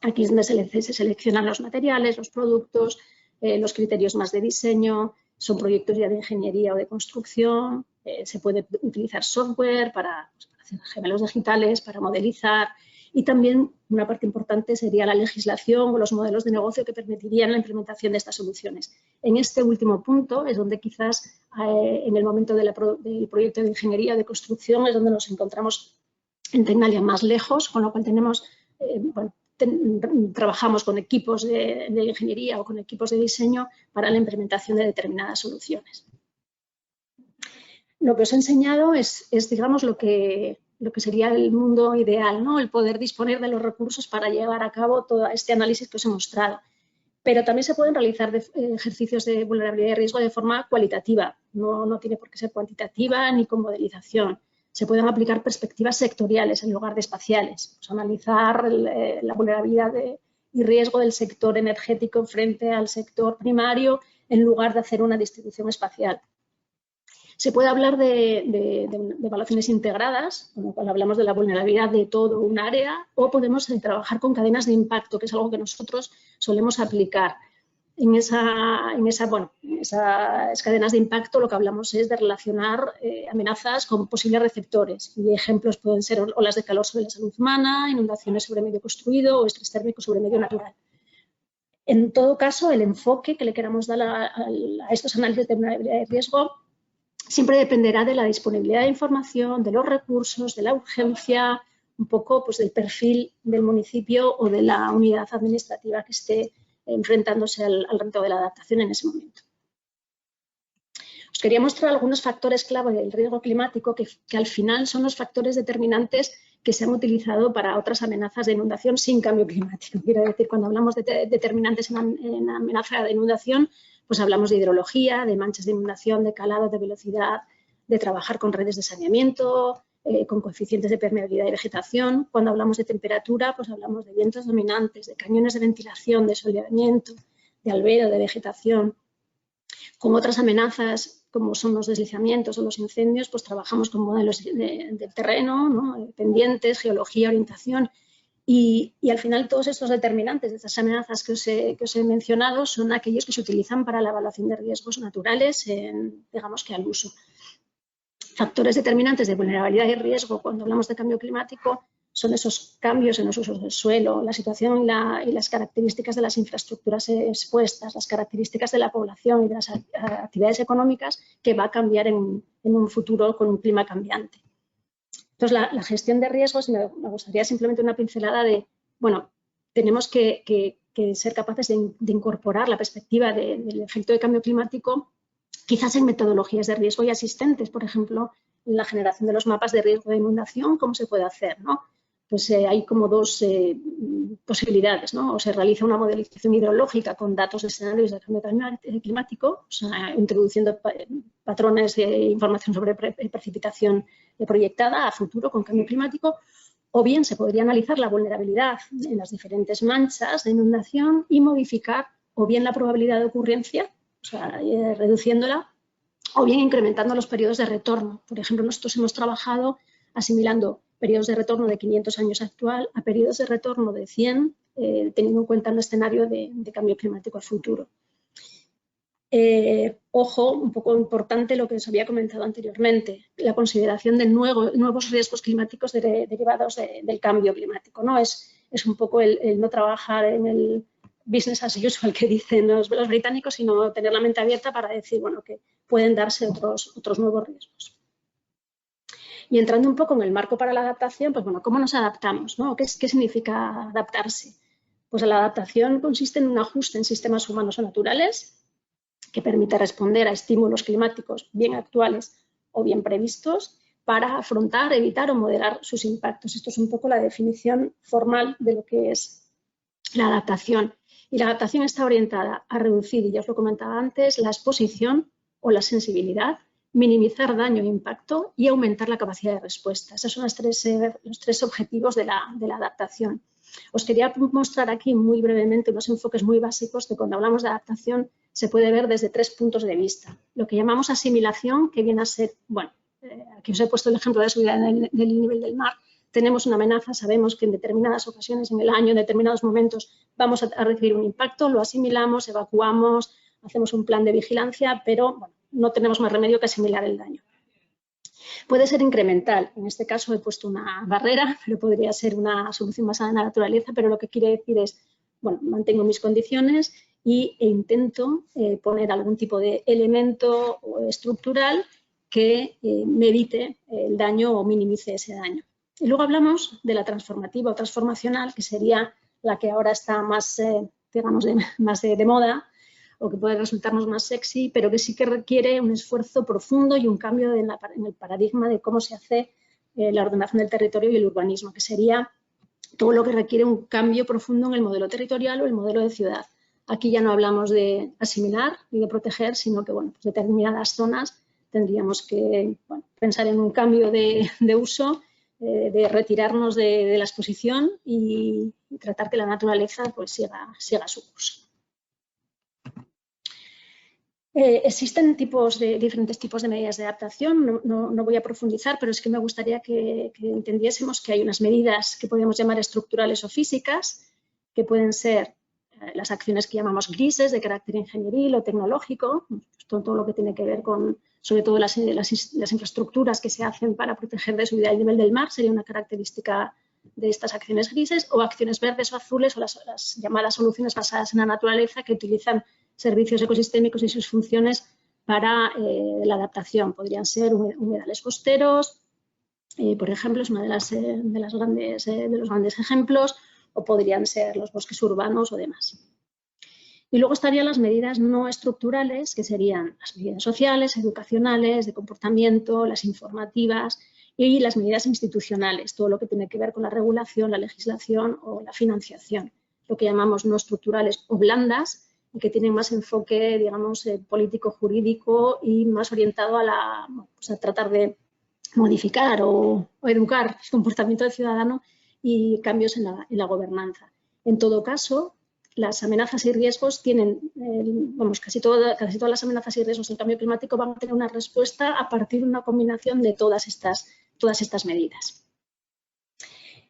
Aquí es donde se seleccionan los materiales, los productos, los criterios más de diseño, son proyectos ya de ingeniería o de construcción, se puede utilizar software para hacer gemelos digitales, para modelizar, y también una parte importante sería la legislación o los modelos de negocio que permitirían la implementación de estas soluciones. En este último punto es donde quizás en el momento del proyecto de ingeniería o de construcción es donde nos encontramos en Tecnalia más lejos, con lo cual tenemos, trabajamos con equipos de ingeniería o con equipos de diseño para la implementación de determinadas soluciones. Lo que os he enseñado es digamos, lo que sería el mundo ideal, ¿no?, el poder disponer de los recursos para llevar a cabo todo este análisis que os he mostrado. Pero también se pueden realizar ejercicios de vulnerabilidad y riesgo de forma cualitativa, no tiene por qué ser cuantitativa ni con modelización. Se pueden aplicar perspectivas sectoriales en lugar de espaciales, pues analizar la vulnerabilidad y riesgo del sector energético frente al sector primario en lugar de hacer una distribución espacial. Se puede hablar de evaluaciones integradas, con lo cual hablamos de la vulnerabilidad de todo un área, o podemos trabajar con cadenas de impacto, que es algo que nosotros solemos aplicar. En esas cadenas de impacto lo que hablamos es de relacionar amenazas con posibles receptores. Y ejemplos pueden ser olas de calor sobre la salud humana, inundaciones sobre medio construido o estrés térmico sobre medio natural. En todo caso, el enfoque que le queramos dar a estos análisis de vulnerabilidad y riesgo siempre dependerá de la disponibilidad de información, de los recursos, de la urgencia, un poco pues, del perfil del municipio o de la unidad administrativa que esté enfrentándose al reto de la adaptación en ese momento. Os quería mostrar algunos factores clave del riesgo climático que al final son los factores determinantes que se han utilizado para otras amenazas de inundación sin cambio climático. Quiero decir, cuando hablamos de determinantes en amenaza de inundación, pues hablamos de hidrología, de manchas de inundación, de calado, de velocidad, de trabajar con redes de saneamiento, con coeficientes de permeabilidad y vegetación. Cuando hablamos de temperatura, pues hablamos de vientos dominantes, de cañones de ventilación, de soleamiento, de albedo, de vegetación. Con otras amenazas, como son los deslizamientos o los incendios, pues trabajamos con modelos del terreno, ¿no?, pendientes, geología, orientación. Y al final todos estos determinantes de estas amenazas que os he mencionado son aquellos que se utilizan para la evaluación de riesgos naturales, digamos que al uso. Factores determinantes de vulnerabilidad y riesgo cuando hablamos de cambio climático son esos cambios en los usos del suelo, la situación y las características de las infraestructuras expuestas, las características de la población y de las actividades económicas que va a cambiar en un futuro con un clima cambiante. Entonces, la gestión de riesgos, me gustaría simplemente una pincelada de, bueno, tenemos que ser capaces de incorporar la perspectiva del efecto de cambio climático, quizás en metodologías de riesgo ya existentes, por ejemplo, en la generación de los mapas de riesgo de inundación, ¿cómo se puede hacer, ¿no? pues hay como dos posibilidades, ¿no? O se realiza una modelización hidrológica con datos de escenarios de cambio climático, o sea, introduciendo patrones de información sobre precipitación proyectada a futuro con cambio climático, o bien se podría analizar la vulnerabilidad en las diferentes manchas de inundación y modificar o bien la probabilidad de ocurrencia, o sea, reduciéndola, o bien incrementando los periodos de retorno. Por ejemplo, nosotros hemos trabajado asimilando periodos de retorno de 500 años actual a periodos de retorno de 100, teniendo en cuenta un escenario de cambio climático a futuro. Ojo, un poco importante lo que os había comentado anteriormente, la consideración de nuevos riesgos climáticos derivados del cambio climático, ¿no? Es un poco el no trabajar en el business as usual que dicen los británicos, sino tener la mente abierta para decir, bueno, que pueden darse otros nuevos riesgos. Y entrando un poco en el marco para la adaptación, pues bueno, ¿cómo nos adaptamos, ¿no? ¿Qué significa adaptarse? Pues la adaptación consiste en un ajuste en sistemas humanos o naturales que permite responder a estímulos climáticos bien actuales o bien previstos para afrontar, evitar o moderar sus impactos. Esto es un poco la definición formal de lo que es la adaptación. Y la adaptación está orientada a reducir, y ya os lo comentaba antes, la exposición o la sensibilidad, minimizar daño e impacto y aumentar la capacidad de respuesta. Esos son los tres objetivos de la adaptación. Os quería mostrar aquí muy brevemente unos enfoques muy básicos que cuando hablamos de adaptación se puede ver desde 3 puntos de vista. Lo que llamamos asimilación, que viene a ser, bueno, aquí os he puesto el ejemplo de subida del nivel del mar. Tenemos una amenaza, sabemos que en determinadas ocasiones en el año, en determinados momentos, vamos a recibir un impacto, lo asimilamos, evacuamos, hacemos un plan de vigilancia, pero bueno, no tenemos más remedio que asimilar el daño. Puede ser incremental, en este caso he puesto una barrera, pero podría ser una solución basada en la naturaleza, pero lo que quiere decir es, bueno, mantengo mis condiciones e intento poner algún tipo de elemento estructural que me evite el daño o minimice ese daño. Y luego hablamos de la transformativa o transformacional, que sería la que ahora está más, digamos, más de moda, o que puede resultarnos más sexy, pero que sí que requiere un esfuerzo profundo y un cambio en el paradigma de cómo se hace la ordenación del territorio y el urbanismo, que sería todo lo que requiere un cambio profundo en el modelo territorial o el modelo de ciudad. Aquí ya no hablamos de asimilar y de proteger, sino que, bueno, pues determinadas zonas tendríamos que pensar en un cambio de uso, de retirarnos de la exposición y tratar que la naturaleza pues siga su curso. Existen diferentes tipos de medidas de adaptación, no voy a profundizar, pero es que me gustaría que entendiésemos que hay unas medidas que podemos llamar estructurales o físicas, que pueden ser las acciones que llamamos grises, de carácter ingenieril o tecnológico, todo lo que tiene que ver con, sobre todo las infraestructuras que se hacen para proteger de subida del nivel del mar, sería una característica de estas acciones grises, o acciones verdes o azules, o las llamadas soluciones basadas en la naturaleza, que utilizan servicios ecosistémicos y sus funciones para la adaptación. Podrían ser humedales costeros, por ejemplo, es uno de los grandes ejemplos, o podrían ser los bosques urbanos o demás. Y luego estarían las medidas no estructurales, que serían las medidas sociales, educacionales, de comportamiento, las informativas y las medidas institucionales, todo lo que tiene que ver con la regulación, la legislación o la financiación, lo que llamamos no estructurales o blandas, y que tienen más enfoque, digamos, político-jurídico y más orientado a tratar de modificar o educar el comportamiento del ciudadano y cambios en la gobernanza. En todo caso, las amenazas y riesgos tienen, casi todas las amenazas y riesgos del cambio climático van a tener una respuesta a partir de una combinación de todas estas medidas.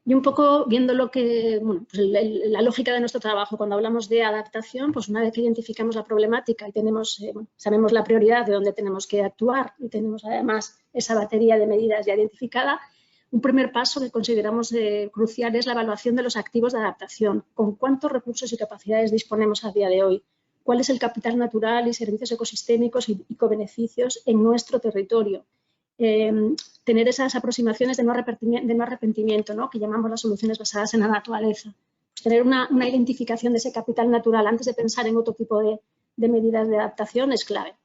Y un poco viendo lo que, pues la lógica de nuestro trabajo, cuando hablamos de adaptación, pues una vez que identificamos la problemática y sabemos la prioridad de dónde tenemos que actuar y tenemos además esa batería de medidas ya identificada, un primer paso que consideramos crucial es la evaluación de los activos de adaptación. ¿Con cuántos recursos y capacidades disponemos a día de hoy? ¿Cuál es el capital natural y servicios ecosistémicos y cobeneficios en nuestro territorio? Tener esas aproximaciones de no arrepentimiento, ¿no?, que llamamos las soluciones basadas en la naturaleza. Pues tener una identificación de ese capital natural antes de pensar en otro tipo de medidas de adaptación es clave.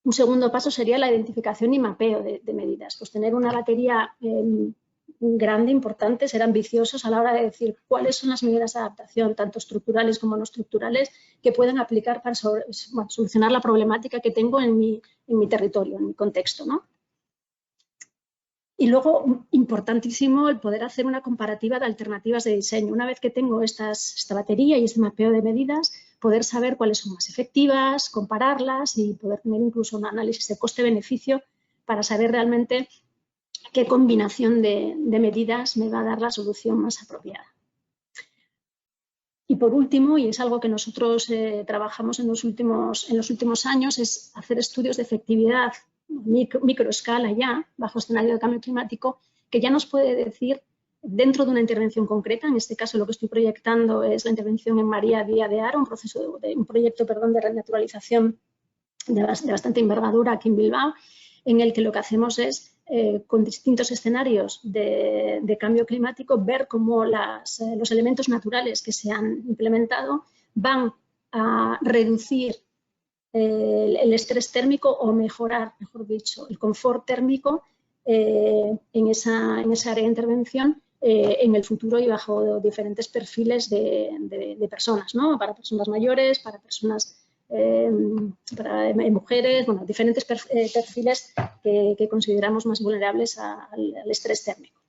Un segundo paso sería la identificación y mapeo de medidas. Pues tener una batería grande, importante, ser ambiciosos a la hora de decir cuáles son las medidas de adaptación, tanto estructurales como no estructurales, que puedan aplicar para solucionar la problemática que tengo en mi territorio, en mi contexto, ¿no? Y luego, importantísimo, el poder hacer una comparativa de alternativas de diseño. Una vez que tengo esta batería y este mapeo de medidas, poder saber cuáles son más efectivas, compararlas y poder tener incluso un análisis de coste-beneficio para saber realmente qué combinación de medidas me va a dar la solución más apropiada. Y por último, y es algo que nosotros trabajamos en los últimos años, es hacer estudios de efectividad microescala ya, bajo escenario de cambio climático, que ya nos puede decir, dentro de una intervención concreta, en este caso lo que estoy proyectando es la intervención en María Díaz de Haro, un proyecto de renaturalización de bastante envergadura aquí en Bilbao, en el que lo que hacemos es, con distintos escenarios de cambio climático, ver cómo los elementos naturales que se han implementado van a reducir el estrés térmico o mejorar, mejor dicho, el confort térmico en esa área de intervención en el futuro y bajo diferentes perfiles de personas, ¿no? Para personas mayores, para personas, para mujeres, bueno, diferentes perfiles que consideramos más vulnerables al estrés térmico.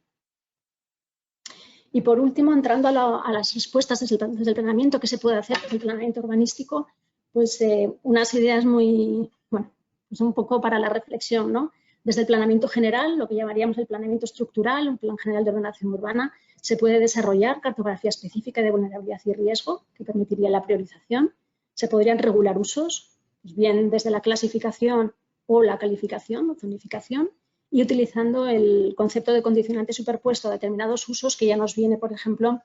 Y por último, entrando a las respuestas desde el planeamiento que se puede hacer desde el planeamiento urbanístico, pues unas ideas muy, bueno, pues un poco para la reflexión, ¿no? Desde el planeamiento general, lo que llamaríamos el planeamiento estructural, un plan general de ordenación urbana, se puede desarrollar cartografía específica de vulnerabilidad y riesgo, que permitiría la priorización. Se podrían regular usos, pues bien desde la clasificación o la calificación o zonificación, y utilizando el concepto de condicionante superpuesto a determinados usos que ya nos viene, por ejemplo,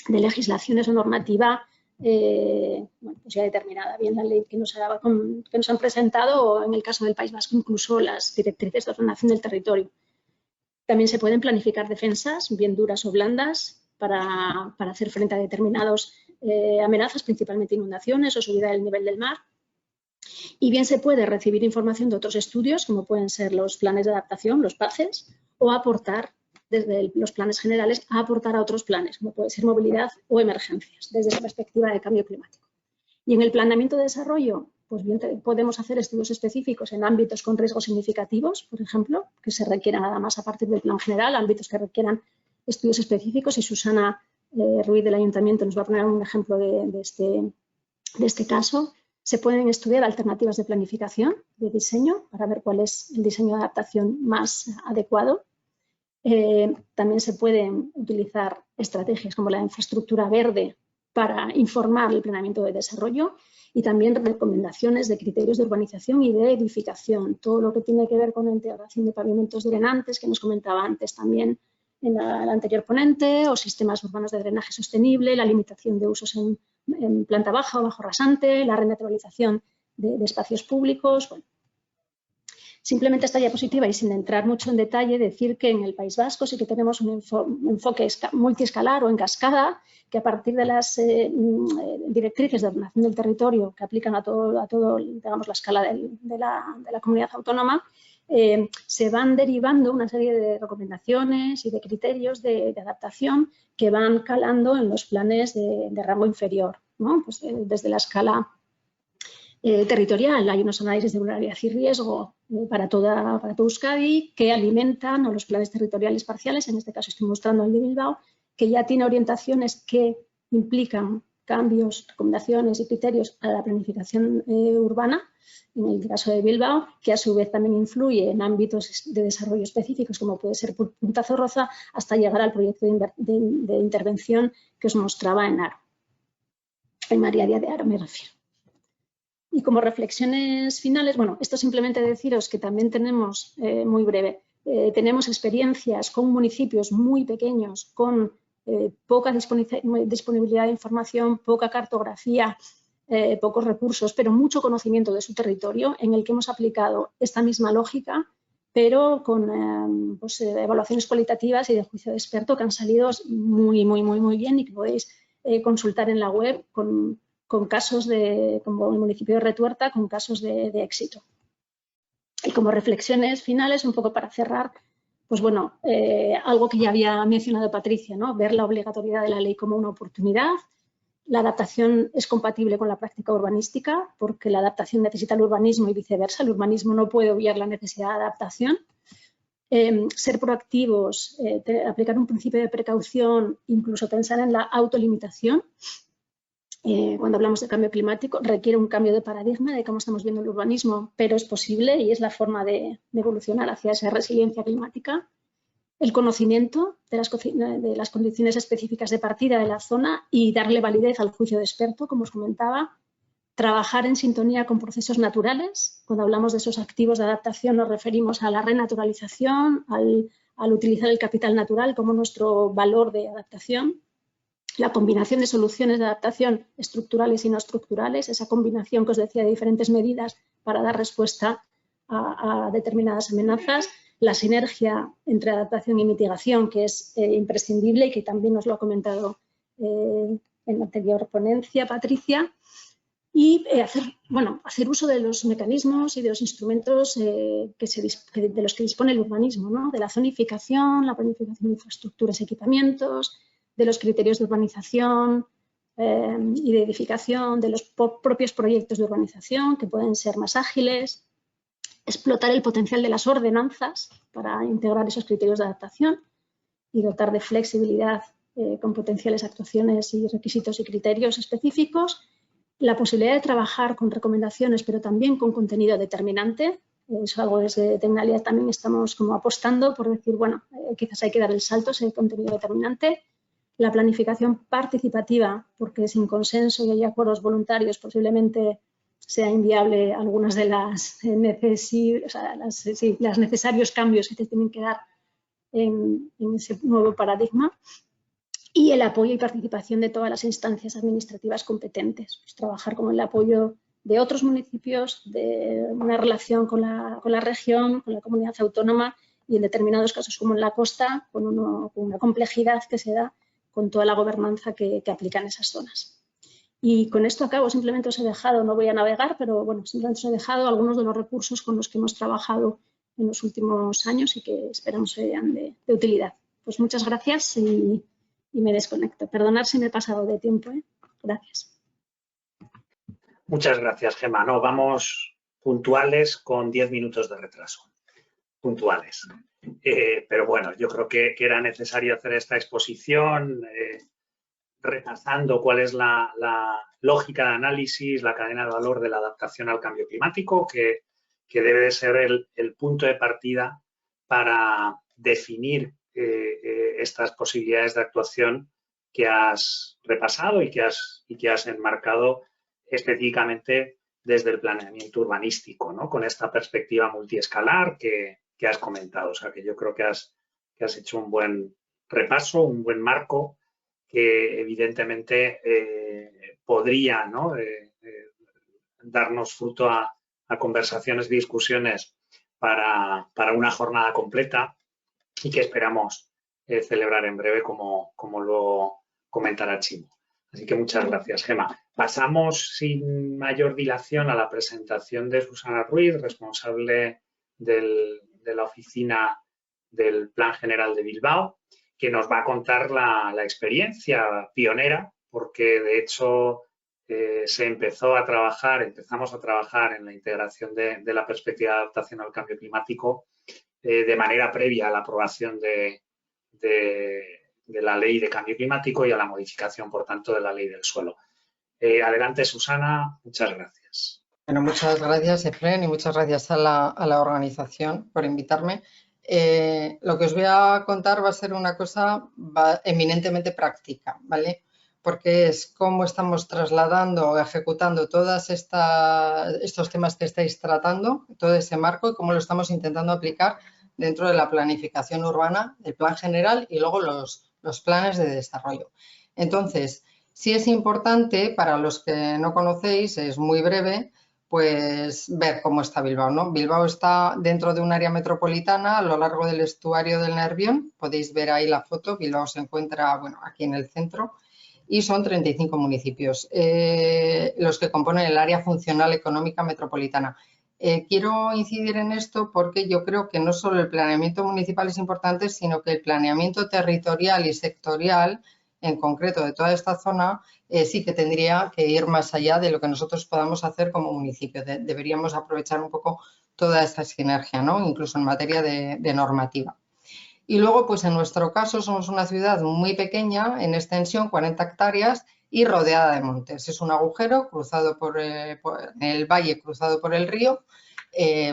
de legislaciones o normativa bueno, pues ya determinada, bien la ley que nos han presentado o en el caso del País Vasco incluso las directrices de ordenación del territorio. También se pueden planificar defensas, bien duras o blandas, para hacer frente a determinadas amenazas, principalmente inundaciones o subida del nivel del mar. Y bien se puede recibir información de otros estudios, como pueden ser los planes de adaptación, los PACES, o aportar desde los planes generales a aportar a otros planes, como puede ser movilidad o emergencias, desde esa perspectiva de cambio climático. Y en el planeamiento de desarrollo, pues bien podemos hacer estudios específicos en ámbitos con riesgos significativos, por ejemplo, que se requieran nada más a partir del plan general, ámbitos que requieran estudios específicos, y Susana Ruiz del Ayuntamiento nos va a poner un ejemplo de este caso. Se pueden estudiar alternativas de planificación, de diseño, para ver cuál es el diseño de adaptación más adecuado. También se pueden utilizar estrategias como la infraestructura verde para informar el planeamiento de desarrollo, y también recomendaciones de criterios de urbanización y de edificación. Todo lo que tiene que ver con la integración de pavimentos drenantes, que nos comentaba antes también en la anterior ponente, o sistemas urbanos de drenaje sostenible, la limitación de usos en planta baja o bajo rasante, la renaturalización de espacios públicos. Bueno, simplemente esta diapositiva, y sin entrar mucho en detalle, decir que en el País Vasco sí que tenemos un enfoque multiescalar o en cascada, que a partir de las directrices de ordenación del territorio que aplican a todo digamos, la escala de la comunidad autónoma, se van derivando una serie de recomendaciones y de criterios de adaptación que van calando en los planes de rango inferior, ¿no? Pues desde la escala territorial hay unos análisis de vulnerabilidad y riesgo para todo Euskadi que alimentan a los planes territoriales parciales, en este caso estoy mostrando el de Bilbao, que ya tiene orientaciones que implican cambios, recomendaciones y criterios a la planificación urbana, en el caso de Bilbao, que a su vez también influye en ámbitos de desarrollo específicos como puede ser Punta Zorroza, hasta llegar al proyecto de intervención que os mostraba en Haro, en María Díaz de Haro me refiero. Y como reflexiones finales, bueno, esto simplemente deciros que también tenemos, muy breve, tenemos experiencias con municipios muy pequeños, con poca disponibilidad de información, poca cartografía, pocos recursos, pero mucho conocimiento de su territorio, en el que hemos aplicado esta misma lógica, pero con pues, evaluaciones cualitativas y de juicio de experto que han salido muy bien y que podéis consultar en la web con casos como el municipio de Retuerta, con casos de éxito. Y como reflexiones finales, un poco para cerrar, pues bueno, algo que ya había mencionado Patricia, ¿no? Ver la obligatoriedad de la ley como una oportunidad. La adaptación es compatible con la práctica urbanística porque la adaptación necesita el urbanismo y viceversa. El urbanismo no puede obviar la necesidad de adaptación. Ser proactivos, aplicar un principio de precaución, incluso pensar en la autolimitación. Cuando hablamos de cambio climático, requiere un cambio de paradigma de cómo estamos viendo el urbanismo, pero es posible y es la forma de evolucionar hacia esa resiliencia climática. El conocimiento de las condiciones específicas de partida de la zona y darle validez al juicio de experto, como os comentaba. Trabajar en sintonía con procesos naturales. Cuando hablamos de esos activos de adaptación nos referimos a la renaturalización, al utilizar el capital natural como nuestro valor de adaptación. La combinación de soluciones de adaptación estructurales y no estructurales, esa combinación que os decía de diferentes medidas para dar respuesta a determinadas amenazas. La sinergia entre adaptación y mitigación, que es imprescindible y que también nos lo ha comentado en la anterior ponencia Patricia. Y hacer uso de los mecanismos y de los instrumentos de los que dispone el urbanismo, ¿no? De la zonificación, la planificación de infraestructuras y equipamientos, de los criterios de urbanización y de edificación, de los propios proyectos de urbanización que pueden ser más ágiles, explotar el potencial de las ordenanzas para integrar esos criterios de adaptación y dotar de flexibilidad con potenciales actuaciones y requisitos y criterios específicos. La posibilidad de trabajar con recomendaciones, pero también con contenido determinante. Es algo desde Tecnalia también estamos como apostando por decir, bueno, quizás hay que dar el salto a ese contenido determinante. La planificación participativa, porque sin consenso y hay acuerdos voluntarios posiblemente sea inviable algunas de las necesarios cambios que se tienen que dar en ese nuevo paradigma. Y el apoyo y participación de todas las instancias administrativas competentes. Pues trabajar con el apoyo de otros municipios, de una relación con la región, con la comunidad autónoma y en determinados casos como en la costa, con una complejidad que se da con toda la gobernanza que aplica en esas zonas. Y con esto acabo, simplemente os he dejado, no voy a navegar, pero bueno, simplemente os he dejado algunos de los recursos con los que hemos trabajado en los últimos años y que esperamos sean de utilidad. Pues muchas gracias y me desconecto. Perdonad si me he pasado de tiempo. Gracias. Muchas gracias, Gemma. No, vamos puntuales con 10 minutos de retraso. Puntuales. Pero bueno, yo creo que era necesario hacer esta exposición repasando cuál es la lógica de análisis, la cadena de valor de la adaptación al cambio climático, que debe de ser el punto de partida para definir estas posibilidades de actuación que has repasado y que has enmarcado específicamente desde el planeamiento urbanístico, ¿no? Con esta perspectiva multiescalar que has comentado. O sea, que yo creo que has hecho un buen repaso, un buen marco que evidentemente podría, ¿no? Darnos fruto a conversaciones, discusiones para una jornada completa y que esperamos celebrar en breve, como lo comentará Chimo. Así que muchas gracias, Gemma. Pasamos sin mayor dilación a la presentación de Susana Ruiz, responsable de la oficina del Plan General de Bilbao, que nos va a contar la experiencia pionera, porque de hecho empezamos a trabajar en la integración de la perspectiva de adaptación al cambio climático de manera previa a la aprobación de la Ley de Cambio Climático y a la modificación, por tanto, de la Ley del Suelo. Adelante, Susana. Muchas gracias. Bueno, muchas gracias, Efren, y muchas gracias a la organización por invitarme. Lo que os voy a contar va a ser una cosa eminentemente práctica, ¿vale? Porque es cómo estamos trasladando o ejecutando todos estos temas que estáis tratando, todo ese marco, y cómo lo estamos intentando aplicar dentro de la planificación urbana, el plan general y luego los planes de desarrollo. Entonces, sí es importante, para los que no conocéis, es muy breve, pues ver cómo está Bilbao, ¿no? Bilbao está dentro de un área metropolitana a lo largo del estuario del Nervión. Podéis ver ahí la foto. Bilbao se encuentra, bueno, aquí en el centro y son 35 municipios los que componen el área funcional económica metropolitana. Quiero incidir en esto porque yo creo que no solo el planeamiento municipal es importante, sino que el planeamiento territorial y sectorial, en concreto de toda esta zona, sí que tendría que ir más allá de lo que nosotros podamos hacer como municipio. Deberíamos aprovechar un poco toda esta sinergia, ¿no? Incluso en materia de normativa. Y luego, pues en nuestro caso, somos una ciudad muy pequeña, en extensión, 40 hectáreas, y rodeada de montes. Es un agujero cruzado por el valle, cruzado por el río,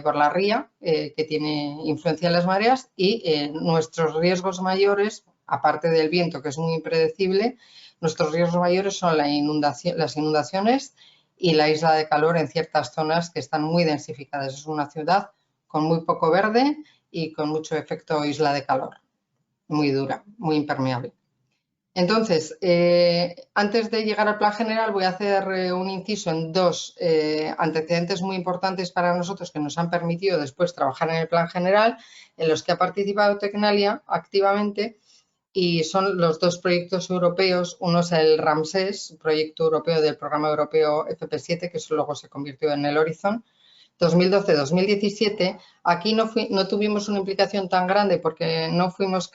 por la ría, que tiene influencia en las mareas, y nuestros riesgos mayores, aparte del viento, que es muy impredecible, nuestros riesgos mayores son las inundaciones y la isla de calor en ciertas zonas que están muy densificadas. Es una ciudad con muy poco verde y con mucho efecto isla de calor, muy dura, muy impermeable. Entonces, antes de llegar al plan general, voy a hacer un inciso en dos antecedentes muy importantes para nosotros que nos han permitido después trabajar en el plan general, en los que ha participado Tecnalia activamente, y son los dos proyectos europeos. Uno es el Ramsés, proyecto europeo del programa europeo FP7, que luego se convirtió en el Horizon 2012-2017. Aquí no tuvimos una implicación tan grande porque no fuimos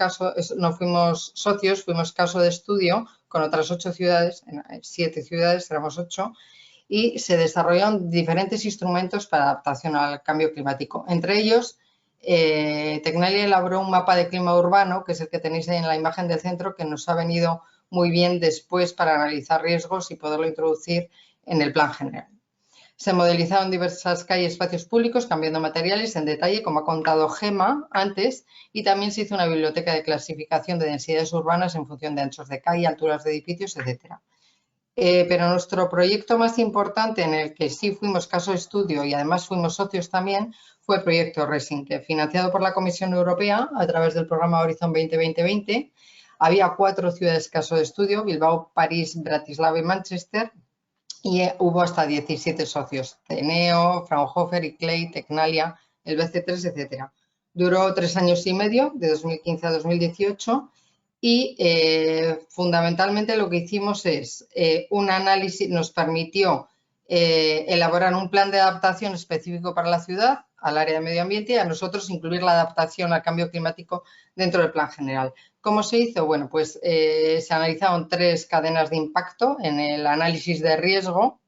socios, fuimos caso de estudio con otras 8 ciudades, 7 ciudades, éramos 8, y se desarrollaron diferentes instrumentos para adaptación al cambio climático. Entre ellos, Tecnalia elaboró un mapa de clima urbano, que es el que tenéis ahí en la imagen del centro, que nos ha venido muy bien después para analizar riesgos y poderlo introducir en el plan general. Se modelizaron diversas calles y espacios públicos, cambiando materiales en detalle, como ha contado Gema antes, y también se hizo una biblioteca de clasificación de densidades urbanas en función de anchos de calle, alturas de edificios, etc. Pero nuestro proyecto más importante, en el que sí fuimos caso de estudio y además fuimos socios también, fue el proyecto RESIN, que financiado por la Comisión Europea a través del programa Horizon 2020. Había 4 ciudades caso de estudio: Bilbao, París, Bratislava y Manchester. Y hubo hasta 17 socios: Teneo, Fraunhofer, ICLEI, Tecnalia, el BC3, etc. Duró 3 años y medio, de 2015 a 2018, y fundamentalmente lo que hicimos es un análisis, nos permitió elaborar un plan de adaptación específico para la ciudad, al área de medio ambiente, y a nosotros incluir la adaptación al cambio climático dentro del plan general. ¿Cómo se hizo? Bueno, pues se analizaron 3 cadenas de impacto en el análisis de riesgo.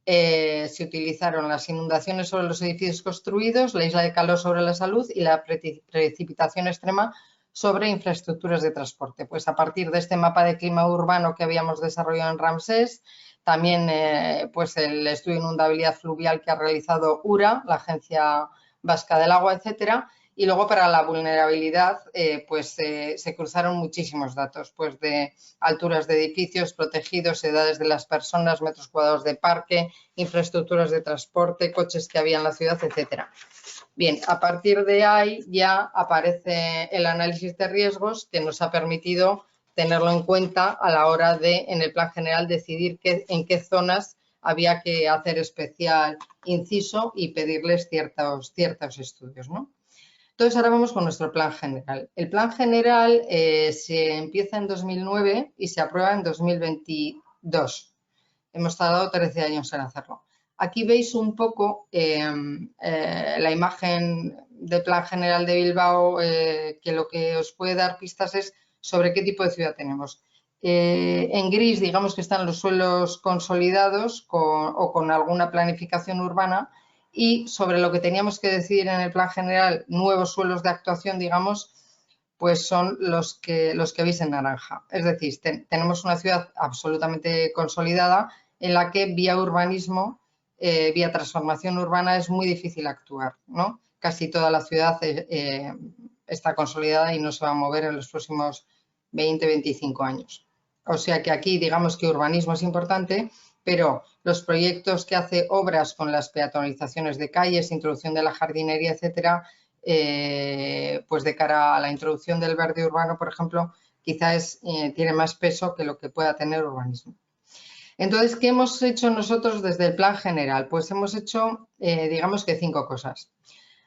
Se utilizaron las inundaciones sobre los edificios construidos, la isla de calor sobre la salud y la precipitación extrema sobre infraestructuras de transporte. Pues a partir de este mapa de clima urbano que habíamos desarrollado en Ramsés, también pues el estudio de inundabilidad fluvial que ha realizado URA, la Agencia Vasca del Agua, etcétera. Y luego para la vulnerabilidad pues se cruzaron muchísimos datos, pues de alturas de edificios protegidos, edades de las personas, metros cuadrados de parque, infraestructuras de transporte, coches que había en la ciudad, etcétera. Bien, a partir de ahí ya aparece el análisis de riesgos, que nos ha permitido tenerlo en cuenta a la hora de, en el plan general, decidir en qué zonas había que hacer especial inciso y pedirles ciertos estudios, ¿no? Entonces, ahora vamos con nuestro plan general. El plan general se empieza en 2009 y se aprueba en 2022. Hemos tardado 13 años en hacerlo. Aquí veis un poco la imagen del plan general de Bilbao, que lo que os puede dar pistas es sobre qué tipo de ciudad tenemos. En gris, digamos que están los suelos consolidados o con alguna planificación urbana, y sobre lo que teníamos que decidir en el plan general, nuevos suelos de actuación, digamos, pues son los que veis en naranja. Es decir, tenemos una ciudad absolutamente consolidada en la que vía urbanismo, vía transformación urbana, es muy difícil actuar, ¿no? Casi toda la ciudad está consolidada y no se va a mover en los próximos 20-25 años. O sea que aquí digamos que urbanismo es importante, pero los proyectos que hace obras con las peatonalizaciones de calles, introducción de la jardinería, etcétera, pues de cara a la introducción del verde urbano, por ejemplo, quizás tiene más peso que lo que pueda tener urbanismo. Entonces, ¿qué hemos hecho nosotros desde el plan general? Pues hemos hecho, digamos que 5 cosas.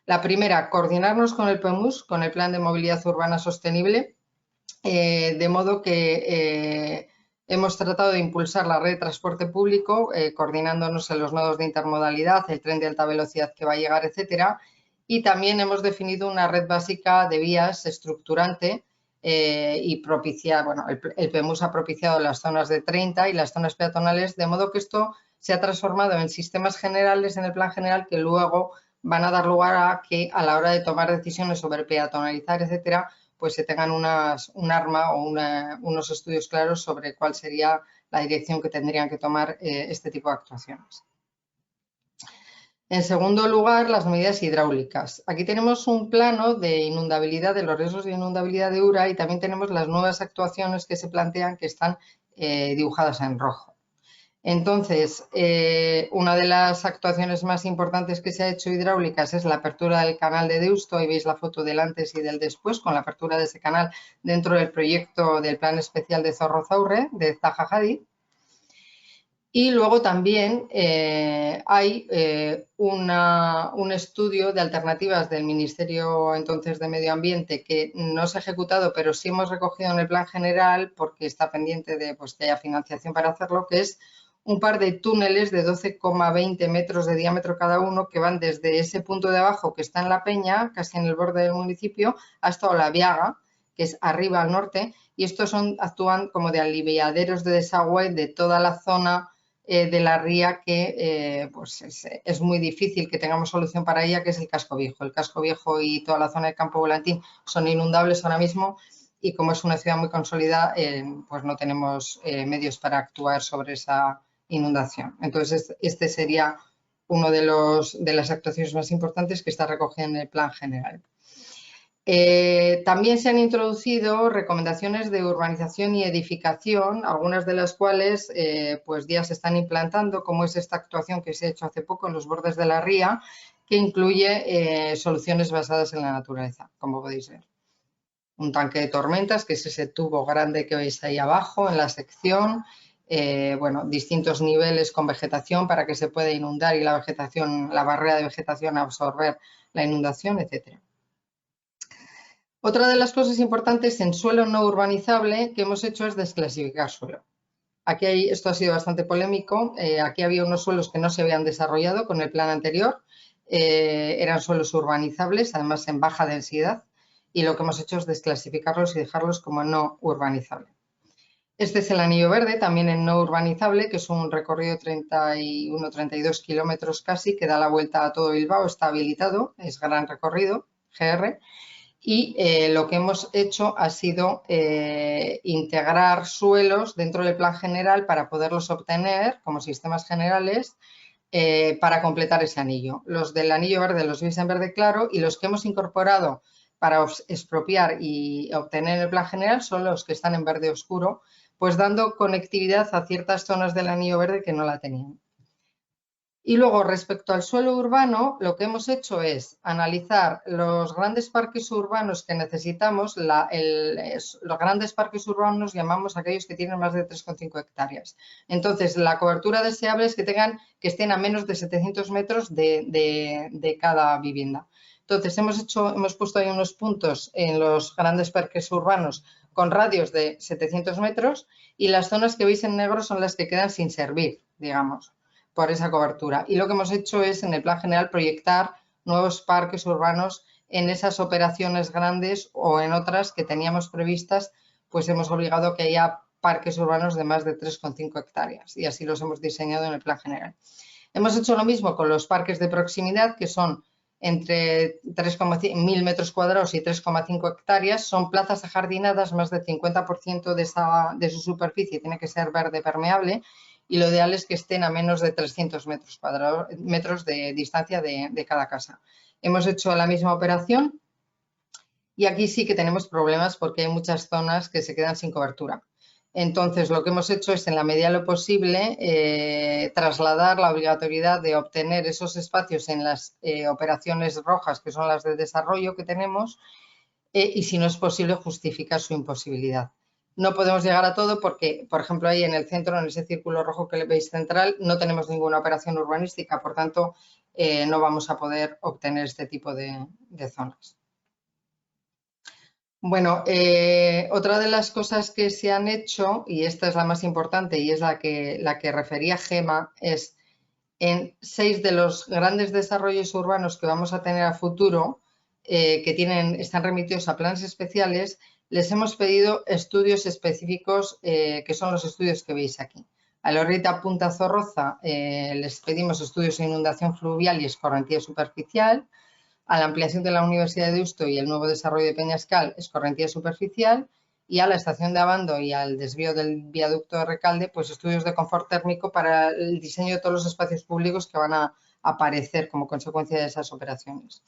La primera, coordinarnos con el PMUS, con el Plan de Movilidad Urbana Sostenible, de modo que Hemos tratado de impulsar la red de transporte público, coordinándonos en los nodos de intermodalidad, el tren de alta velocidad que va a llegar, etcétera. Y también hemos definido una red básica de vías estructurante y propiciar, bueno, el PEMUS ha propiciado las zonas de 30 y las zonas peatonales, de modo que esto se ha transformado en sistemas generales en el plan general que luego van a dar lugar a que a la hora de tomar decisiones sobre peatonalizar, etcétera, pues se tengan un arma o unos estudios claros sobre cuál sería la dirección que tendrían que tomar este tipo de actuaciones. En segundo lugar, las medidas hidráulicas. Aquí tenemos un plano de inundabilidad, de los riesgos de inundabilidad de Ura, y también tenemos las nuevas actuaciones que se plantean que están dibujadas en rojo. Entonces, una de las actuaciones más importantes que se ha hecho hidráulicas es la apertura del canal de Deusto. Ahí veis la foto del antes y del después con la apertura de ese canal dentro del proyecto del Plan Especial de Zorrozaurre de Zaha Hadid. Y luego también hay un estudio de alternativas del Ministerio entonces de Medio Ambiente que no se ha ejecutado, pero sí hemos recogido en el plan general porque está pendiente de pues, que haya financiación para hacerlo, que es un par de túneles de 12,20 metros de diámetro cada uno que van desde ese punto de abajo que está en La Peña, casi en el borde del municipio, hasta Olaviaga, que es arriba al norte, y estos actúan como de aliviaderos de desagüe de toda la zona de la ría que pues es muy difícil que tengamos solución para ella, que es el Casco Viejo. El Casco Viejo y toda la zona del Campo Volantín son inundables ahora mismo y como es una ciudad muy consolidada, pues no tenemos medios para actuar sobre esa inundación. Entonces, este sería uno de las actuaciones más importantes que está recogida en el plan general. También se han introducido recomendaciones de urbanización y edificación, algunas de las cuales pues ya se están implantando, como es esta actuación que se ha hecho hace poco en los bordes de la ría, que incluye soluciones basadas en la naturaleza, como podéis ver. Un tanque de tormentas, que es ese tubo grande que veis ahí abajo en la sección, bueno, distintos niveles con vegetación para que se pueda inundar y la barrera de vegetación absorber la inundación, etcétera. Otra de las cosas importantes en suelo no urbanizable que hemos hecho es desclasificar suelo. Aquí esto ha sido bastante polémico. Aquí había unos suelos que no se habían desarrollado con el plan anterior. Eran suelos urbanizables, además en baja densidad, y lo que hemos hecho es desclasificarlos y dejarlos como no urbanizable. Este es el anillo verde, también en no urbanizable, que es un recorrido de 31-32 kilómetros casi, que da la vuelta a todo Bilbao, está habilitado, es gran recorrido, GR. Y lo que hemos hecho ha sido integrar suelos dentro del plan general para poderlos obtener como sistemas generales para completar ese anillo. Los del anillo verde los veis en verde claro y los que hemos incorporado para expropiar y obtener el plan general son los que están en verde oscuro, pues dando conectividad a ciertas zonas del anillo verde que no la tenían. Y luego, respecto al suelo urbano, lo que hemos hecho es analizar los grandes parques urbanos que necesitamos. Los grandes parques urbanos llamamos aquellos que tienen más de 3,5 hectáreas. Entonces, la cobertura deseable es que estén a menos de 700 metros de cada vivienda. Entonces, hemos puesto ahí unos puntos en los grandes parques urbanos con radios de 700 metros y las zonas que veis en negro son las que quedan sin servir, digamos, por esa cobertura. Y lo que hemos hecho es, en el plan general, proyectar nuevos parques urbanos en esas operaciones grandes o en otras que teníamos previstas, pues hemos obligado a que haya parques urbanos de más de 3,5 hectáreas y así los hemos diseñado en el plan general. Hemos hecho lo mismo con los parques de proximidad, que son entre 3,100 metros cuadrados y 3,5 hectáreas. Son plazas ajardinadas, más del 50% de su superficie tiene que ser verde permeable. Y lo ideal es que estén a menos de 300 metros de distancia de cada casa. Hemos hecho la misma operación y aquí sí que tenemos problemas porque hay muchas zonas que se quedan sin cobertura. Entonces, lo que hemos hecho es, en la medida de lo posible, trasladar la obligatoriedad de obtener esos espacios en las operaciones rojas, que son las de desarrollo que tenemos, y si no es posible, justificar su imposibilidad. No podemos llegar a todo porque, por ejemplo, ahí en el centro, en ese círculo rojo que veis central, no tenemos ninguna operación urbanística, por tanto, no vamos a poder obtener este tipo de zonas. Bueno, otra de las cosas que se han hecho, y esta es la más importante y es la que refería Gema, es en 6 de los grandes desarrollos urbanos que vamos a tener a futuro, que están remitidos a planes especiales, les hemos pedido estudios específicos, que son los estudios que veis aquí. A Lorita Punta Zorroza les pedimos estudios de inundación fluvial y escorrentía superficial. A la ampliación de la Universidad de Deusto y el nuevo desarrollo de Peñascal, escorrentía superficial, y a la estación de Abando y al desvío del viaducto de Recalde, pues estudios de confort térmico para el diseño de todos los espacios públicos que van a aparecer como consecuencia de esas operaciones.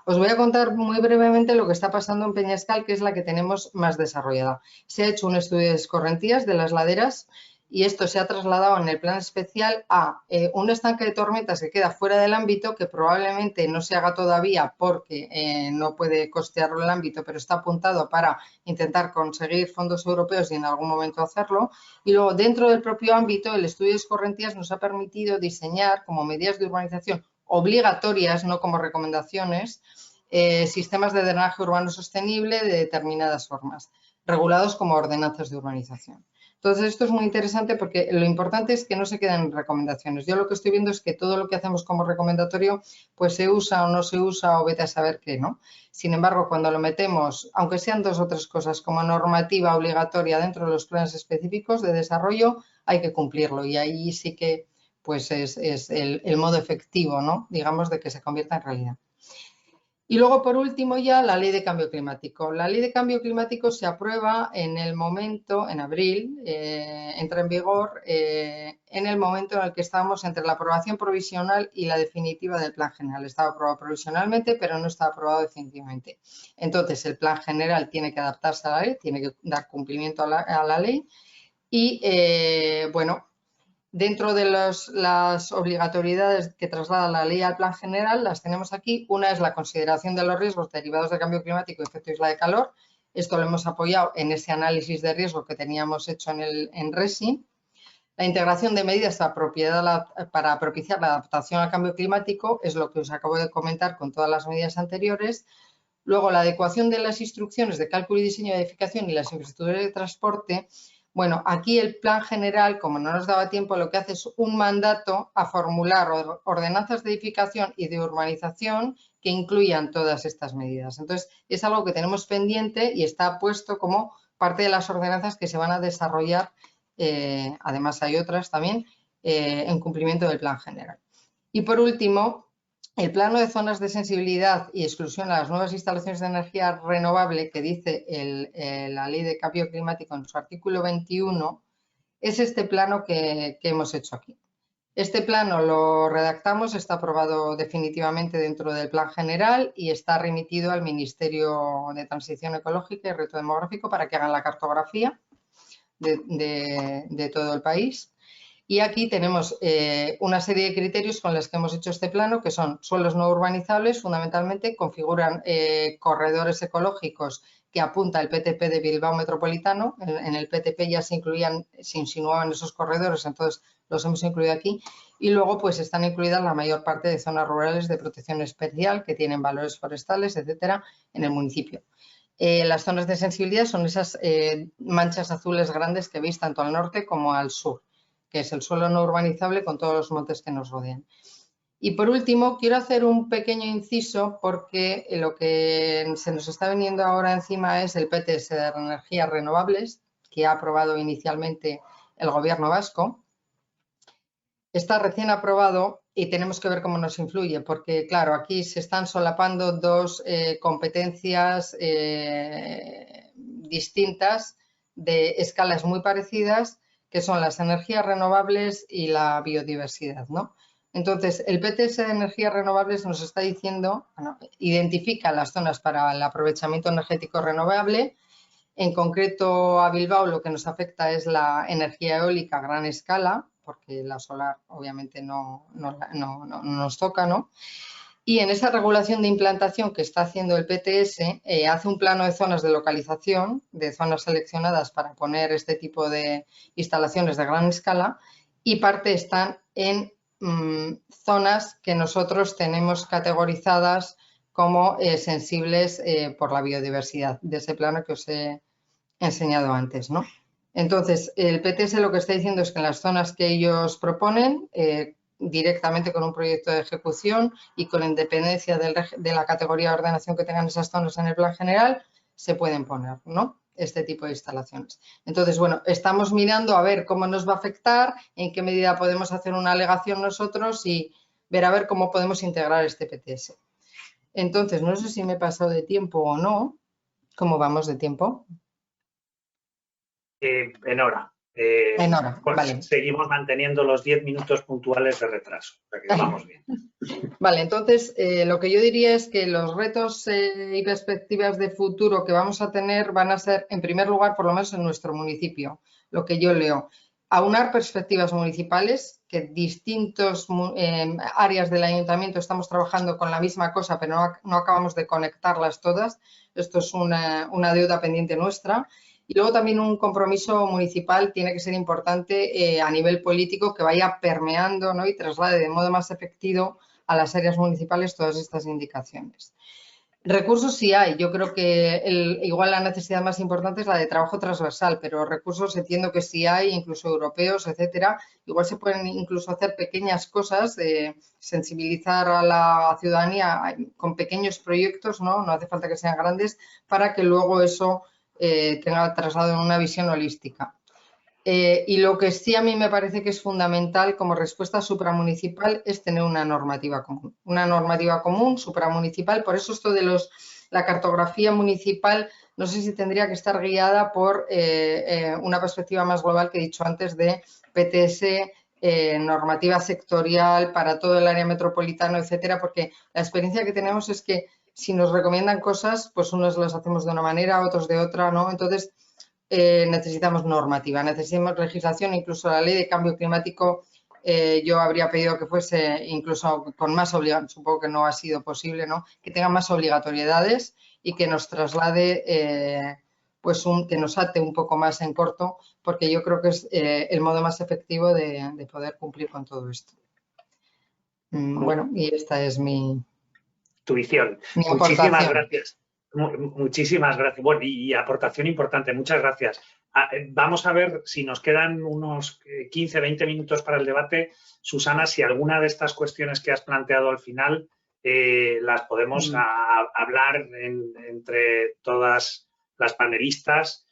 Os voy a contar muy brevemente lo que está pasando en Peñascal, que es la que tenemos más desarrollada. Se ha hecho un estudio de escorrentías de las laderas y esto se ha trasladado en el plan especial a un estanque de tormentas que queda fuera del ámbito, que probablemente no se haga todavía porque no puede costearlo el ámbito, pero está apuntado para intentar conseguir fondos europeos y en algún momento hacerlo. Y luego, dentro del propio ámbito, el estudio de escorrentías nos ha permitido diseñar como medidas de urbanización obligatorias, no como recomendaciones, sistemas de drenaje urbano sostenible de determinadas formas, regulados como ordenanzas de urbanización. Entonces, esto es muy interesante porque lo importante es que no se queden en recomendaciones. Yo lo que estoy viendo es que todo lo que hacemos como recomendatorio, pues se usa o no se usa o vete a saber qué, ¿no? Sin embargo, cuando lo metemos, aunque sean 2 o 3 cosas como normativa obligatoria dentro de los planes específicos de desarrollo, hay que cumplirlo y ahí sí que pues es el modo efectivo, ¿no? Digamos, de que se convierta en realidad. Y luego, por último, ya la Ley de Cambio Climático. La Ley de Cambio Climático se aprueba en el momento, en abril, entra en vigor en el momento en el que estábamos entre la aprobación provisional y la definitiva del Plan General. Estaba aprobado provisionalmente, pero no está aprobado definitivamente. Entonces, el Plan General tiene que adaptarse a la ley, tiene que dar cumplimiento a la ley y, bueno, dentro de las obligatoriedades que traslada la ley al plan general, las tenemos aquí. Una es la consideración de los riesgos derivados del cambio climático y efecto isla de calor. Esto lo hemos apoyado en ese análisis de riesgo que teníamos hecho en RESI. La integración de medidas para propiciar la adaptación al cambio climático es lo que os acabo de comentar con todas las medidas anteriores. Luego, la adecuación de las instrucciones de cálculo y diseño de edificación y las infraestructuras de transporte. Bueno, aquí el plan general, como no nos daba tiempo, lo que hace es un mandato a formular ordenanzas de edificación y de urbanización que incluyan todas estas medidas. Entonces, es algo que tenemos pendiente y está puesto como parte de las ordenanzas que se van a desarrollar, además hay otras también, en cumplimiento del plan general. Y por último, el plano de zonas de sensibilidad y exclusión a las nuevas instalaciones de energía renovable que dice la Ley de Cambio Climático en su artículo 21 es este plano que hemos hecho aquí. Este plano lo redactamos, está aprobado definitivamente dentro del plan general y está remitido al Ministerio de Transición Ecológica y Reto Demográfico para que hagan la cartografía de todo el país. Y aquí tenemos una serie de criterios con los que hemos hecho este plano, que son suelos no urbanizables, fundamentalmente configuran corredores ecológicos que apunta el PTP de Bilbao Metropolitano. En el PTP ya se insinuaban esos corredores, entonces los hemos incluido aquí. Y luego pues están incluidas la mayor parte de zonas rurales de protección especial que tienen valores forestales, etcétera, en el municipio. Las zonas de sensibilidad son esas manchas azules grandes que veis tanto al norte como al sur, que es el suelo no urbanizable con todos los montes que nos rodean. Y por último, quiero hacer un pequeño inciso porque lo que se nos está viniendo ahora encima es el PTS de energías renovables que ha aprobado inicialmente el Gobierno vasco. Está recién aprobado y tenemos que ver cómo nos influye porque, claro, aquí se están solapando 2 competencias distintas de escalas muy parecidas, que son las energías renovables y la biodiversidad, ¿no? Entonces, el PTS de energías renovables nos está diciendo, bueno, identifica las zonas para el aprovechamiento energético renovable. En concreto, a Bilbao lo que nos afecta es la energía eólica a gran escala, porque la solar obviamente no nos toca, ¿no? Y en esa regulación de implantación que está haciendo el PTS, hace un plano de zonas de localización, de zonas seleccionadas para poner este tipo de instalaciones de gran escala, y parte están en zonas que nosotros tenemos categorizadas como sensibles por la biodiversidad, de ese plano que os he enseñado antes, ¿no? Entonces, el PTS lo que está diciendo es que en las zonas que ellos proponen, directamente con un proyecto de ejecución y con independencia de la categoría de ordenación que tengan esas zonas en el plan general, se pueden poner, ¿no?, este tipo de instalaciones. Entonces, bueno, estamos mirando a ver cómo nos va a afectar, en qué medida podemos hacer una alegación nosotros y ver a ver cómo podemos integrar este PTS. Entonces, no sé si me he pasado de tiempo o no. ¿Cómo vamos de tiempo? En hora. En hora, pues vale. seguimos manteniendo los 10 minutos puntuales de retraso. O sea que vamos bien. Vale, entonces lo que yo diría es que los retos y perspectivas de futuro que vamos a tener van a ser, en primer lugar, por lo menos en nuestro municipio, lo que yo leo, aunar perspectivas municipales, que distintos áreas del ayuntamiento estamos trabajando con la misma cosa, pero no acabamos de conectarlas todas. Esto es una deuda pendiente nuestra. Y luego también un compromiso municipal tiene que ser importante a nivel político, que vaya permeando, ¿no?, y traslade de modo más efectivo a las áreas municipales todas estas indicaciones. Recursos sí hay. Yo creo que igual la necesidad más importante es la de trabajo transversal, pero recursos entiendo que sí hay, incluso europeos, etcétera. Igual se pueden incluso hacer pequeñas cosas de sensibilizar a la ciudadanía con pequeños proyectos, ¿no? No hace falta que sean grandes, para que luego eso tenga traslado en una visión holística. Y lo que sí a mí me parece que es fundamental como respuesta supramunicipal es tener una normativa común. Una normativa común, supramunicipal. Por eso esto de la cartografía municipal, no sé si tendría que estar guiada por una perspectiva más global que he dicho antes de PTS, normativa sectorial para todo el área metropolitana, etcétera, porque la experiencia que tenemos es que si nos recomiendan cosas, pues unos las hacemos de una manera, otros de otra, ¿no? Entonces, necesitamos normativa, necesitamos legislación, incluso la ley de cambio climático. Yo habría pedido que fuese incluso con más obligaciones, supongo que no ha sido posible, ¿no?, que tenga más obligatoriedades y que nos traslade, pues que nos ate un poco más en corto, porque yo creo que es el modo más efectivo de poder cumplir con todo esto. Bueno, y esta es mi visión. Muchísimas gracias. Muchísimas gracias. Bueno, y aportación importante. Muchas gracias. Vamos a ver si nos quedan unos 15, 20 minutos para el debate. Susana, si alguna de estas cuestiones que has planteado al final las podemos hablar entre todas las panelistas,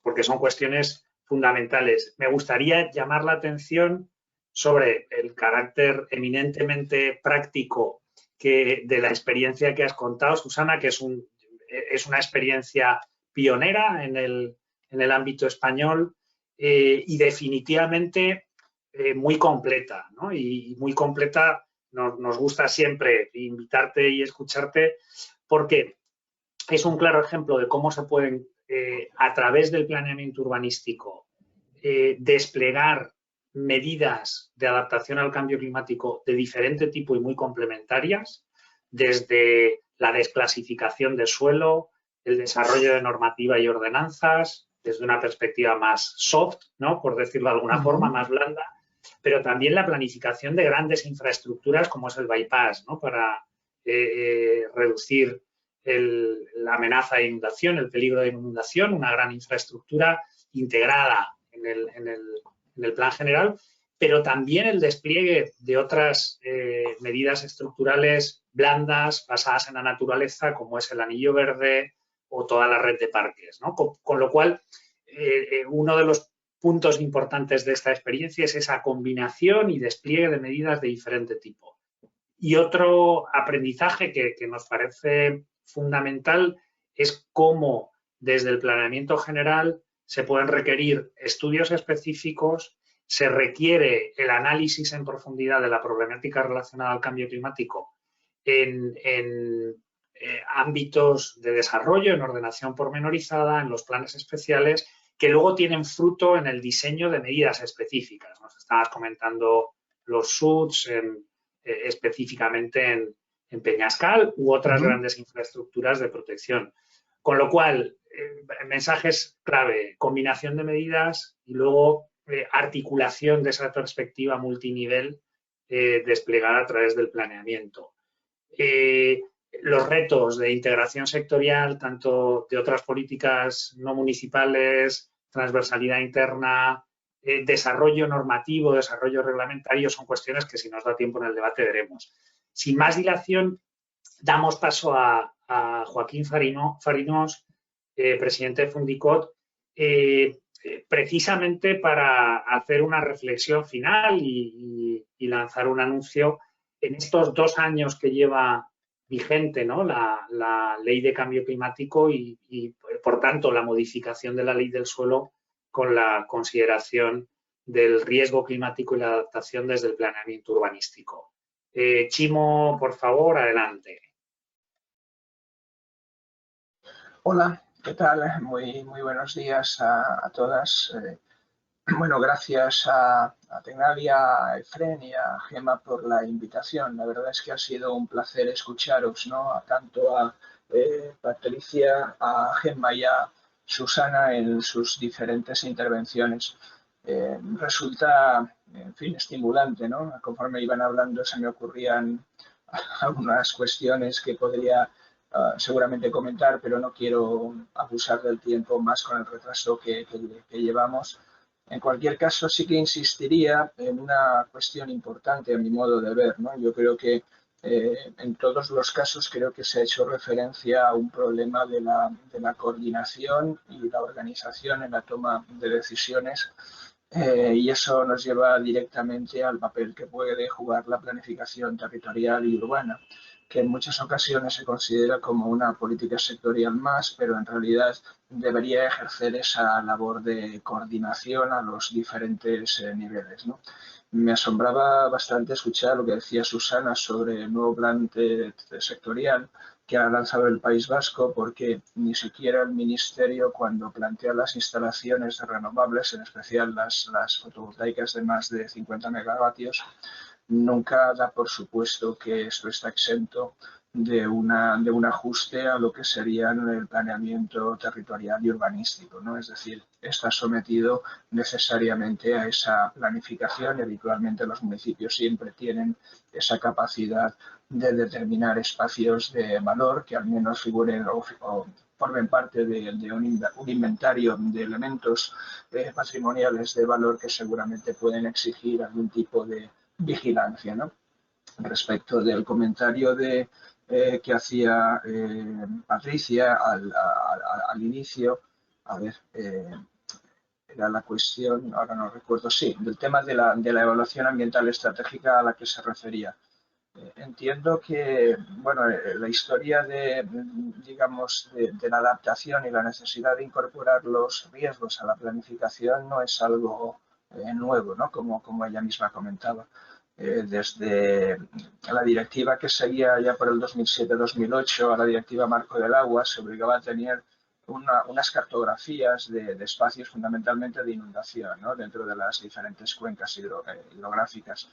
porque son cuestiones fundamentales. Me gustaría llamar la atención sobre el carácter eminentemente práctico de la experiencia que has contado, Susana, que es una experiencia pionera en el ámbito español y definitivamente muy completa, ¿no? Y muy completa, nos gusta siempre invitarte y escucharte, porque es un claro ejemplo de cómo se pueden, a través del planeamiento urbanístico, desplegar medidas de adaptación al cambio climático de diferente tipo y muy complementarias, desde la desclasificación de suelo, el desarrollo de normativa y ordenanzas, desde una perspectiva más soft, ¿no?, por decirlo de alguna forma, más blanda, pero también la planificación de grandes infraestructuras como es el bypass, ¿no?, para reducir la amenaza de inundación, el peligro de inundación, una gran infraestructura integrada en el plan general, pero también el despliegue de otras medidas estructurales blandas basadas en la naturaleza, como es el anillo verde o toda la red de parques, ¿no? Con lo cual, uno de los puntos importantes de esta experiencia es esa combinación y despliegue de medidas de diferente tipo. Y otro aprendizaje que nos parece fundamental es cómo desde el planeamiento general se pueden requerir estudios específicos, se requiere el análisis en profundidad de la problemática relacionada al cambio climático en ámbitos de desarrollo, en ordenación pormenorizada, en los planes especiales, que luego tienen fruto en el diseño de medidas específicas. Nos estabas comentando los SUDs específicamente en Peñascal u otras grandes infraestructuras de protección. Con lo cual, mensajes clave, combinación de medidas y luego articulación de esa perspectiva multinivel desplegada a través del planeamiento. los retos de integración sectorial, tanto de otras políticas no municipales, transversalidad interna, desarrollo normativo, desarrollo reglamentario, son cuestiones que si nos da tiempo en el debate veremos. Sin más dilación, damos paso a Joaquín Farinós, presidente de Fundicot, precisamente para hacer una reflexión final y lanzar un anuncio en estos 2 años que lleva vigente, ¿no?, la ley de cambio climático y, por tanto, la modificación de la ley del suelo con la consideración del riesgo climático y la adaptación desde el planeamiento urbanístico. Chimo, por favor, adelante. Hola, ¿qué tal? Muy buenos días a todas. Bueno, gracias a Tecnalia, a Efren y a Gemma por la invitación. La verdad es que ha sido un placer escucharos, ¿no?, tanto a Patricia, a Gemma y a Susana en sus diferentes intervenciones. Resulta, en fin, estimulante, ¿no? Conforme iban hablando se me ocurrían algunas cuestiones que podría seguramente comentar, pero no quiero abusar del tiempo más con el retraso que llevamos. En cualquier caso, sí que insistiría en una cuestión importante a mi modo de ver, ¿no? Yo creo que en todos los casos creo que se ha hecho referencia a un problema de la coordinación y la organización en la toma de decisiones, y eso nos lleva directamente al papel que puede jugar la planificación territorial y urbana, que en muchas ocasiones se considera como una política sectorial más, pero en realidad debería ejercer esa labor de coordinación a los diferentes niveles, ¿no? Me asombraba bastante escuchar lo que decía Susana sobre el nuevo plan sectorial que ha lanzado el País Vasco, porque ni siquiera el Ministerio, cuando plantea las instalaciones de renovables, en especial las fotovoltaicas de más de 50 megavatios, nunca da por supuesto que esto está exento de un ajuste a lo que sería el planeamiento territorial y urbanístico, ¿no? Es decir, está sometido necesariamente a esa planificación y habitualmente los municipios siempre tienen esa capacidad de determinar espacios de valor que al menos figuren o formen parte de un inventario de elementos patrimoniales de valor que seguramente pueden exigir algún tipo de vigilancia, ¿no? Respecto del comentario que hacía Patricia al inicio, a ver, era la cuestión, ahora no recuerdo, sí, del tema de la evaluación ambiental estratégica a la que se refería. Entiendo que, bueno, la historia digamos, de la adaptación y la necesidad de incorporar los riesgos a la planificación no es algo nuevo, ¿no? Como ella misma comentaba. Desde la directiva que seguía ya por el 2007-2008 a la directiva Marco del Agua, se obligaba a tener unas cartografías de espacios fundamentalmente de inundación, ¿no?, dentro de las diferentes cuencas hidrográficas.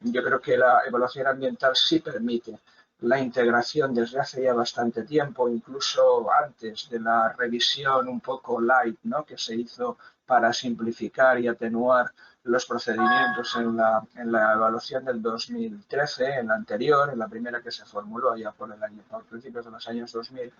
Yo creo que la evaluación ambiental sí permite la integración desde hace ya bastante tiempo, incluso antes de la revisión un poco light, ¿no?, que se hizo para simplificar y atenuar los procedimientos en la evaluación del 2013, en la anterior, en la primera que se formuló ya por principios de los años 2000,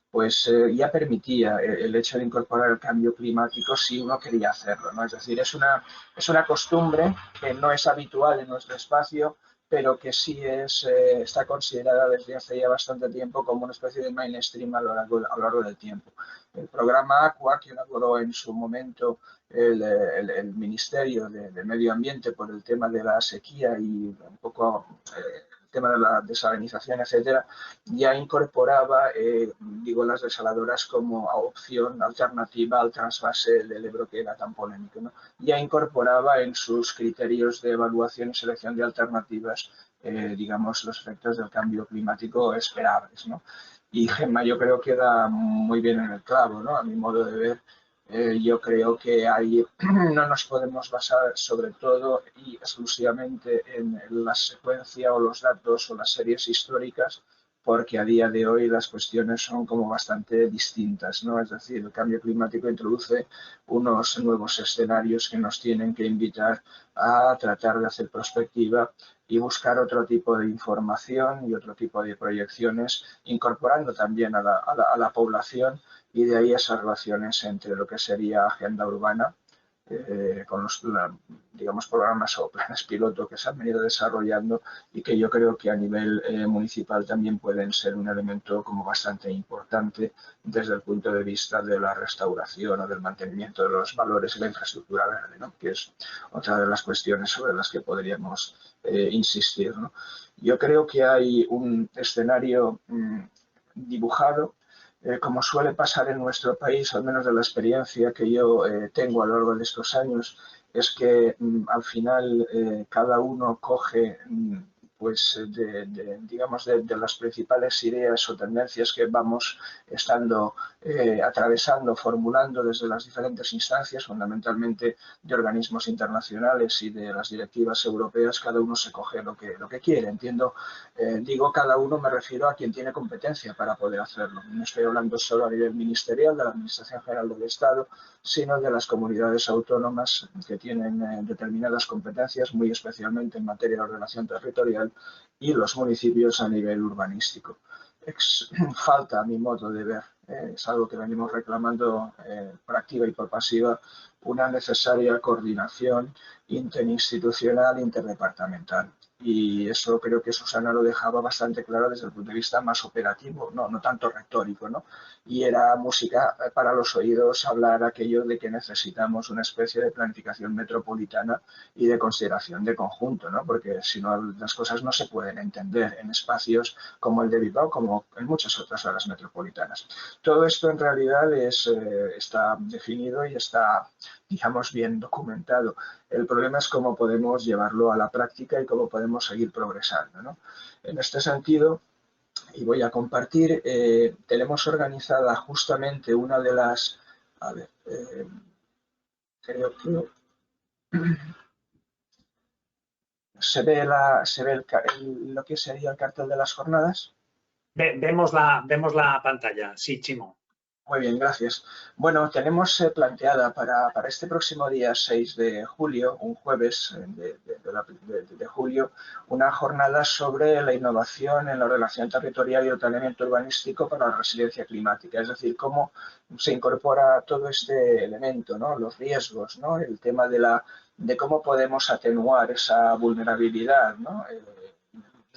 pues ya permitía el hecho de incorporar el cambio climático si uno quería hacerlo, ¿no? Es decir, es una costumbre que no es habitual en nuestro espacio, pero que sí está considerada desde hace ya bastante tiempo como una especie de mainstream a lo largo del tiempo. El programa AQUA, que elaboró en su momento el Ministerio de Medio Ambiente por el tema de la sequía y un poco el tema de la desalinización, etcétera, ya incorporaba, las desaladoras como opción alternativa al trasvase del Ebro, que era tan polémico, ¿no? Ya incorporaba en sus criterios de evaluación y selección de alternativas, los efectos del cambio climático esperables, ¿no? Y Gemma, yo creo que da muy bien en el clavo, ¿no? A mi modo de ver, yo creo que ahí no nos podemos basar sobre todo y exclusivamente en la secuencia o los datos o las series históricas, porque a día de hoy las cuestiones son como bastante distintas, ¿no? Es decir, el cambio climático introduce unos nuevos escenarios que nos tienen que invitar a tratar de hacer prospectiva y buscar otro tipo de información y otro tipo de proyecciones, incorporando también a la población, y de ahí esas relaciones entre lo que sería agenda urbana con los, digamos, programas o planes piloto que se han venido desarrollando y que yo creo que a nivel municipal también pueden ser un elemento como bastante importante desde el punto de vista de la restauración o del mantenimiento de los valores y la infraestructura verde, ¿no? Que es otra de las cuestiones sobre las que podríamos insistir, ¿no? Yo creo que hay un escenario dibujado, como suele pasar en nuestro país, al menos de la experiencia que yo tengo a lo largo de estos años, es que al final cada uno coge pues digamos de las principales ideas o tendencias que vamos estando atravesando, formulando desde las diferentes instancias, fundamentalmente de organismos internacionales y de las directivas europeas. Cada uno se coge lo que quiere. Entiendo, digo cada uno, me refiero a quien tiene competencia para poder hacerlo. No estoy hablando solo a nivel ministerial, de la Administración General del Estado, sino de las comunidades autónomas que tienen determinadas competencias, muy especialmente en materia de ordenación territorial, y los municipios a nivel urbanístico. Falta, a mi modo de ver, es algo que venimos reclamando por activa y por pasiva, una necesaria coordinación interinstitucional, interdepartamental. Y eso creo que Susana lo dejaba bastante claro desde el punto de vista más operativo, no tanto retórico, ¿no? Y era música para los oídos hablar aquello de que necesitamos una especie de planificación metropolitana y de consideración de conjunto, ¿no? Porque si no, las cosas no se pueden entender en espacios como el de Bilbao, como en muchas otras áreas metropolitanas. Todo esto en realidad está definido y está, digamos, bien documentado. El problema es cómo podemos llevarlo a la práctica y cómo podemos seguir progresando, ¿no? En este sentido, y voy a compartir, tenemos organizada justamente una de las, a ver, creo que se ve lo que sería el cartel de las jornadas. Vemos la pantalla, sí, Chimo. Muy bien, gracias. Bueno, tenemos planteada para este próximo día 6 de julio, un jueves de julio, una jornada sobre la innovación en la ordenación territorial y el planeamiento urbanístico para la resiliencia climática. Es decir, cómo se incorpora todo este elemento, ¿no? Los riesgos, ¿no? El tema de cómo podemos atenuar esa vulnerabilidad, ¿no?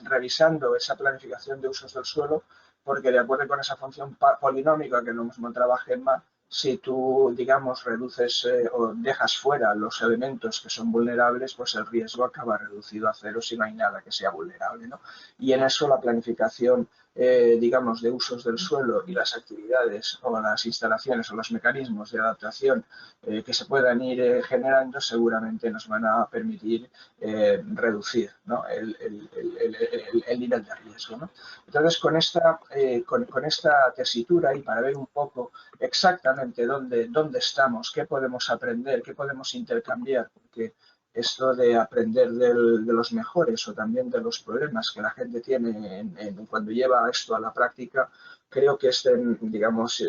Revisando esa planificación de usos del suelo, porque de acuerdo con esa función polinómica que nos mostraba Gemma, si tú, digamos, reduces o dejas fuera los elementos que son vulnerables, pues el riesgo acaba reducido a cero si no hay nada que sea vulnerable, ¿no? Y en eso la planificación, digamos, de usos del suelo y las actividades o las instalaciones o los mecanismos de adaptación que se puedan ir generando seguramente nos van a permitir reducir, ¿no? el nivel de riesgo, ¿no? Entonces, con esta tesitura y para ver un poco exactamente dónde estamos, qué podemos aprender, qué podemos intercambiar, porque esto de aprender de los mejores o también de los problemas que la gente tiene cuando lleva esto a la práctica, creo que digamos,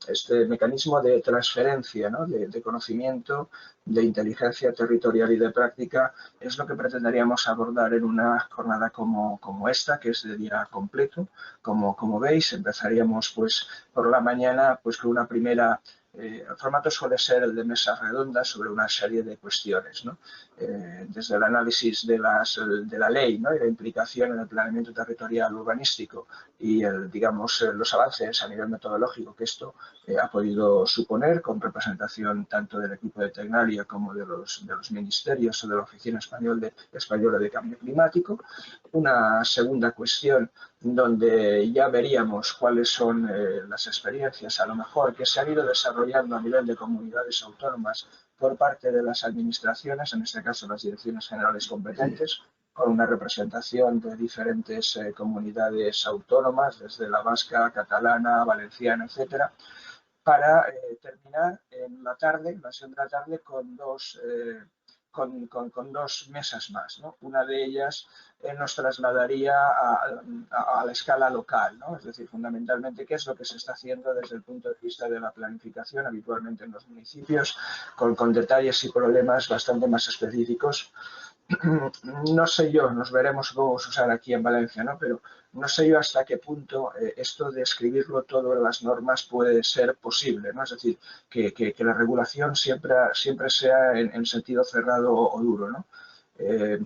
este mecanismo de transferencia, ¿no? de conocimiento, de inteligencia territorial y de práctica es lo que pretenderíamos abordar en una jornada como esta, que es de día completo. Como veis, empezaríamos pues por la mañana pues con una primera... el formato suele ser el de mesas redondas sobre una serie de cuestiones, ¿no? Desde el análisis de la ley, ¿no? Y la implicación en el planeamiento territorial urbanístico y digamos, los avances a nivel metodológico que esto ha podido suponer, con representación tanto del equipo de Tecnalia como de los ministerios o de la Oficina Española de Cambio Climático. Una segunda cuestión donde ya veríamos cuáles son las experiencias a lo mejor que se han ido desarrollando a nivel de comunidades autónomas por parte de las administraciones, en este caso las direcciones generales competentes, con una representación de diferentes comunidades autónomas, desde la vasca, catalana, valenciana, etcétera, para terminar en la tarde, la sesión de la tarde, con con dos mesas más, ¿no? Una de ellas nos trasladaría a la escala local, ¿no? Es decir, fundamentalmente, qué es lo que se está haciendo desde el punto de vista de la planificación habitualmente en los municipios, con detalles y problemas bastante más específicos. No sé yo, nos veremos cómo vamos a usar aquí en Valencia, ¿no? Pero no sé yo hasta qué punto esto de escribirlo todo en las normas puede ser posible, ¿no? Es decir, que la regulación siempre sea en sentido cerrado o duro, ¿no?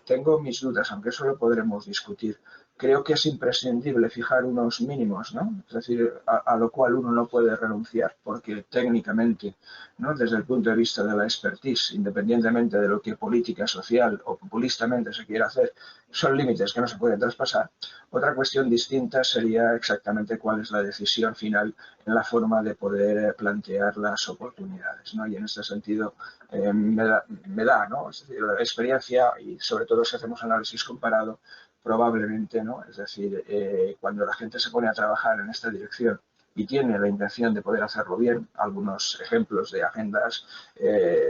Tengo mis dudas, aunque eso lo podremos discutir. Creo que es imprescindible fijar unos mínimos, ¿no? Es decir, a lo cual uno no puede renunciar, porque técnicamente, ¿no? Desde el punto de vista de la expertise, independientemente de lo que política, social o populistamente se quiera hacer, son límites que no se pueden traspasar. Otra cuestión distinta sería exactamente cuál es la decisión final en la forma de poder plantear las oportunidades, ¿no? Y en este sentido me da, ¿no? Es decir, la experiencia y sobre todo si hacemos análisis comparado, probablemente, ¿no? Es decir, cuando la gente se pone a trabajar en esta dirección y tiene la intención de poder hacerlo bien, algunos ejemplos de agendas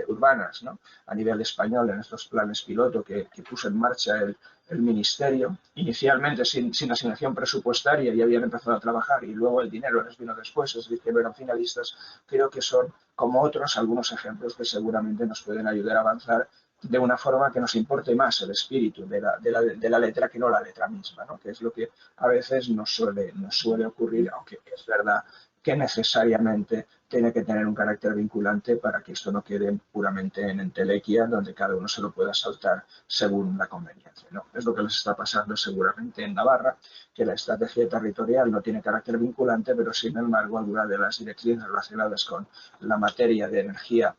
urbanas, ¿no? A nivel español, en estos planes piloto que puso en marcha el Ministerio, inicialmente sin asignación presupuestaria y habían empezado a trabajar y luego el dinero les vino después, es decir, que eran finalistas, creo que son, como otros, algunos ejemplos que seguramente nos pueden ayudar a avanzar de una forma que nos importe más el espíritu de la letra que no la letra misma, ¿no? Que es lo que a veces nos suele ocurrir, aunque es verdad que necesariamente tiene que tener un carácter vinculante para que esto no quede puramente en entelequia, donde cada uno se lo pueda saltar según la conveniencia, ¿no? Es lo que les está pasando seguramente en Navarra, que la estrategia territorial no tiene carácter vinculante, pero sin embargo algunas de las directrices relacionadas con la materia de energía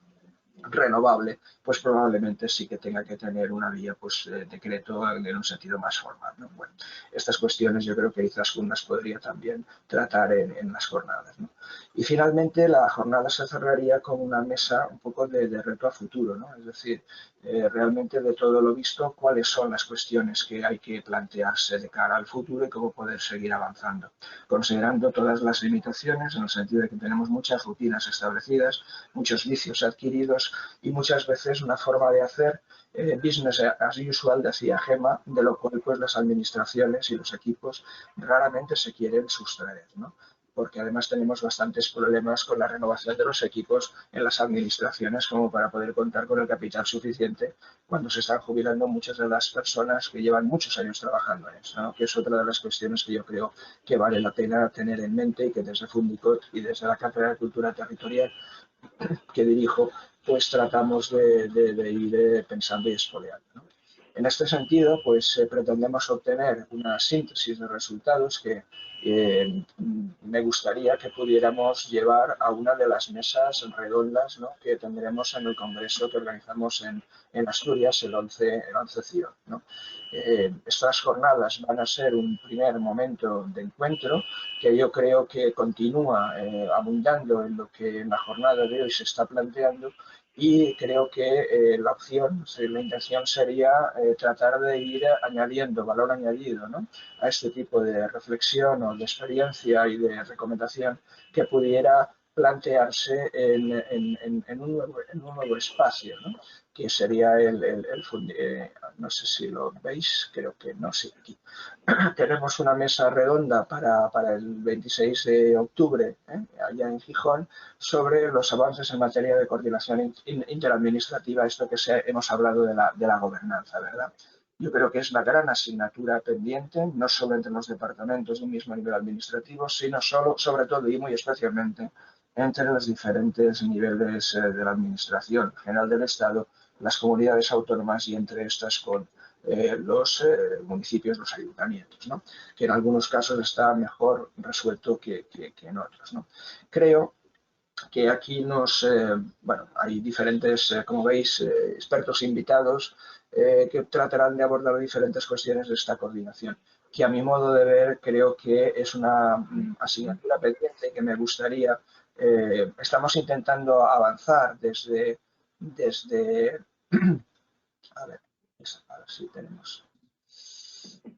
renovable, pues probablemente sí que tenga que tener una vía, pues decreto en un sentido más formal, ¿no? Bueno, estas cuestiones yo creo que Izaskun las podría también tratar en las jornadas, ¿no? Y finalmente la jornada se cerraría con una mesa un poco de reto a futuro, ¿no? Es decir, realmente de todo lo visto, cuáles son las cuestiones que hay que plantearse de cara al futuro y cómo poder seguir avanzando, considerando todas las limitaciones en el sentido de que tenemos muchas rutinas establecidas, muchos vicios adquiridos y muchas veces una forma de hacer business as usual, decía Gema, de lo cual pues las administraciones y los equipos raramente se quieren sustraer, ¿no? Porque además tenemos bastantes problemas con la renovación de los equipos en las administraciones como para poder contar con el capital suficiente cuando se están jubilando muchas de las personas que llevan muchos años trabajando en eso, ¿no? Que es otra de las cuestiones que yo creo que vale la pena tener en mente y que desde Fundicot y desde la Cátedra de Cultura Territorial que dirijo, pues tratamos de ir pensando y expoliando, ¿no? En este sentido, pues pretendemos obtener una síntesis de resultados que me gustaría que pudiéramos llevar a una de las mesas redondas, ¿no? Que tendremos en el congreso que organizamos en Asturias el 11 CIO, ¿no? Estas jornadas van a ser un primer momento de encuentro que yo creo que continúa abundando en lo que en la jornada de hoy se está planteando y creo que la intención sería tratar de ir añadiendo valor añadido, ¿no? A este tipo de reflexión o de experiencia y de recomendación que pudiera plantearse en un nuevo espacio, ¿no? Que sería no sé si lo veis, creo que no, sí, aquí. Tenemos una mesa redonda para el 26 de octubre, allá en Gijón, sobre los avances en materia de coordinación interadministrativa, esto que hemos hablado de la gobernanza, ¿verdad? Yo creo que es una gran asignatura pendiente, no solo entre los departamentos de un mismo nivel administrativo, sino sobre todo y muy especialmente entre los diferentes niveles de la Administración General del Estado, las comunidades autónomas y entre estas con los municipios, los ayuntamientos, ¿no? Que en algunos casos está mejor resuelto que en otros, ¿no? Creo que aquí hay diferentes, como veis, expertos invitados que tratarán de abordar diferentes cuestiones de esta coordinación, que a mi modo de ver creo que es una asignatura pendiente que me gustaría. Estamos intentando avanzar desde a ver si tenemos.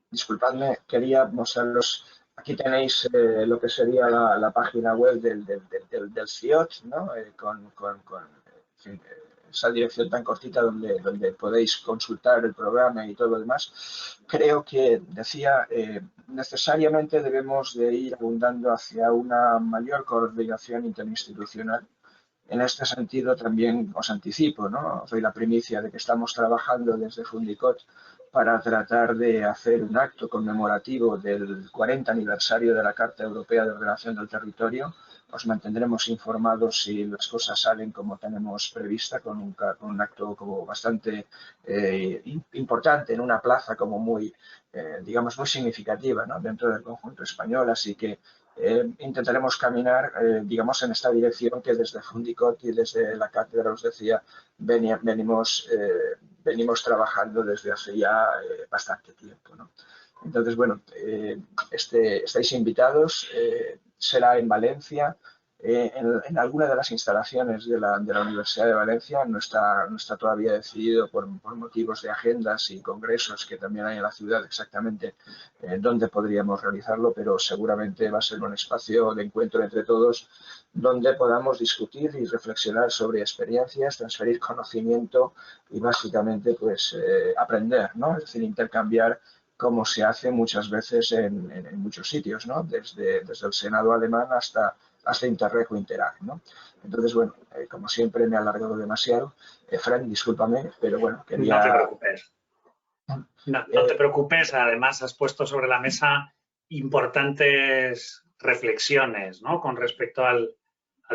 Disculpadme, quería mostraros. Aquí tenéis lo que sería la página web del CIOT, ¿no? esa dirección tan cortita donde podéis consultar el programa y todo lo demás, creo que, decía, necesariamente debemos de ir abundando hacia una mayor coordinación interinstitucional. En este sentido, también os anticipo, ¿no? Os doy la primicia de que estamos trabajando desde Fundicot para tratar de hacer un acto conmemorativo del 40 aniversario de la Carta Europea de Ordenación del Territorio. Os mantendremos informados si las cosas salen como tenemos prevista, con un acto como bastante importante en una plaza como muy, digamos, muy significativa, ¿no? Dentro del conjunto español. Así que intentaremos caminar, digamos, en esta dirección que desde Fundicot y desde la cátedra, os decía, venimos trabajando desde hace ya bastante tiempo, ¿no? Entonces, bueno, estáis invitados, será en Valencia, en alguna de las instalaciones de la Universidad de Valencia. No está todavía decidido por motivos de agendas y congresos que también hay en la ciudad exactamente dónde podríamos realizarlo, pero seguramente va a ser un espacio de encuentro entre todos donde podamos discutir y reflexionar sobre experiencias, transferir conocimiento y básicamente pues aprender, ¿no? Es decir, intercambiar como se hace muchas veces en muchos sitios, ¿no? Desde el Senado alemán hasta Interreg o Interag, ¿no? Entonces, bueno, como siempre me he alargado demasiado. Fran, discúlpame, pero bueno, quería... No te preocupes. No te preocupes, además has puesto sobre la mesa importantes reflexiones, ¿no? Con respecto al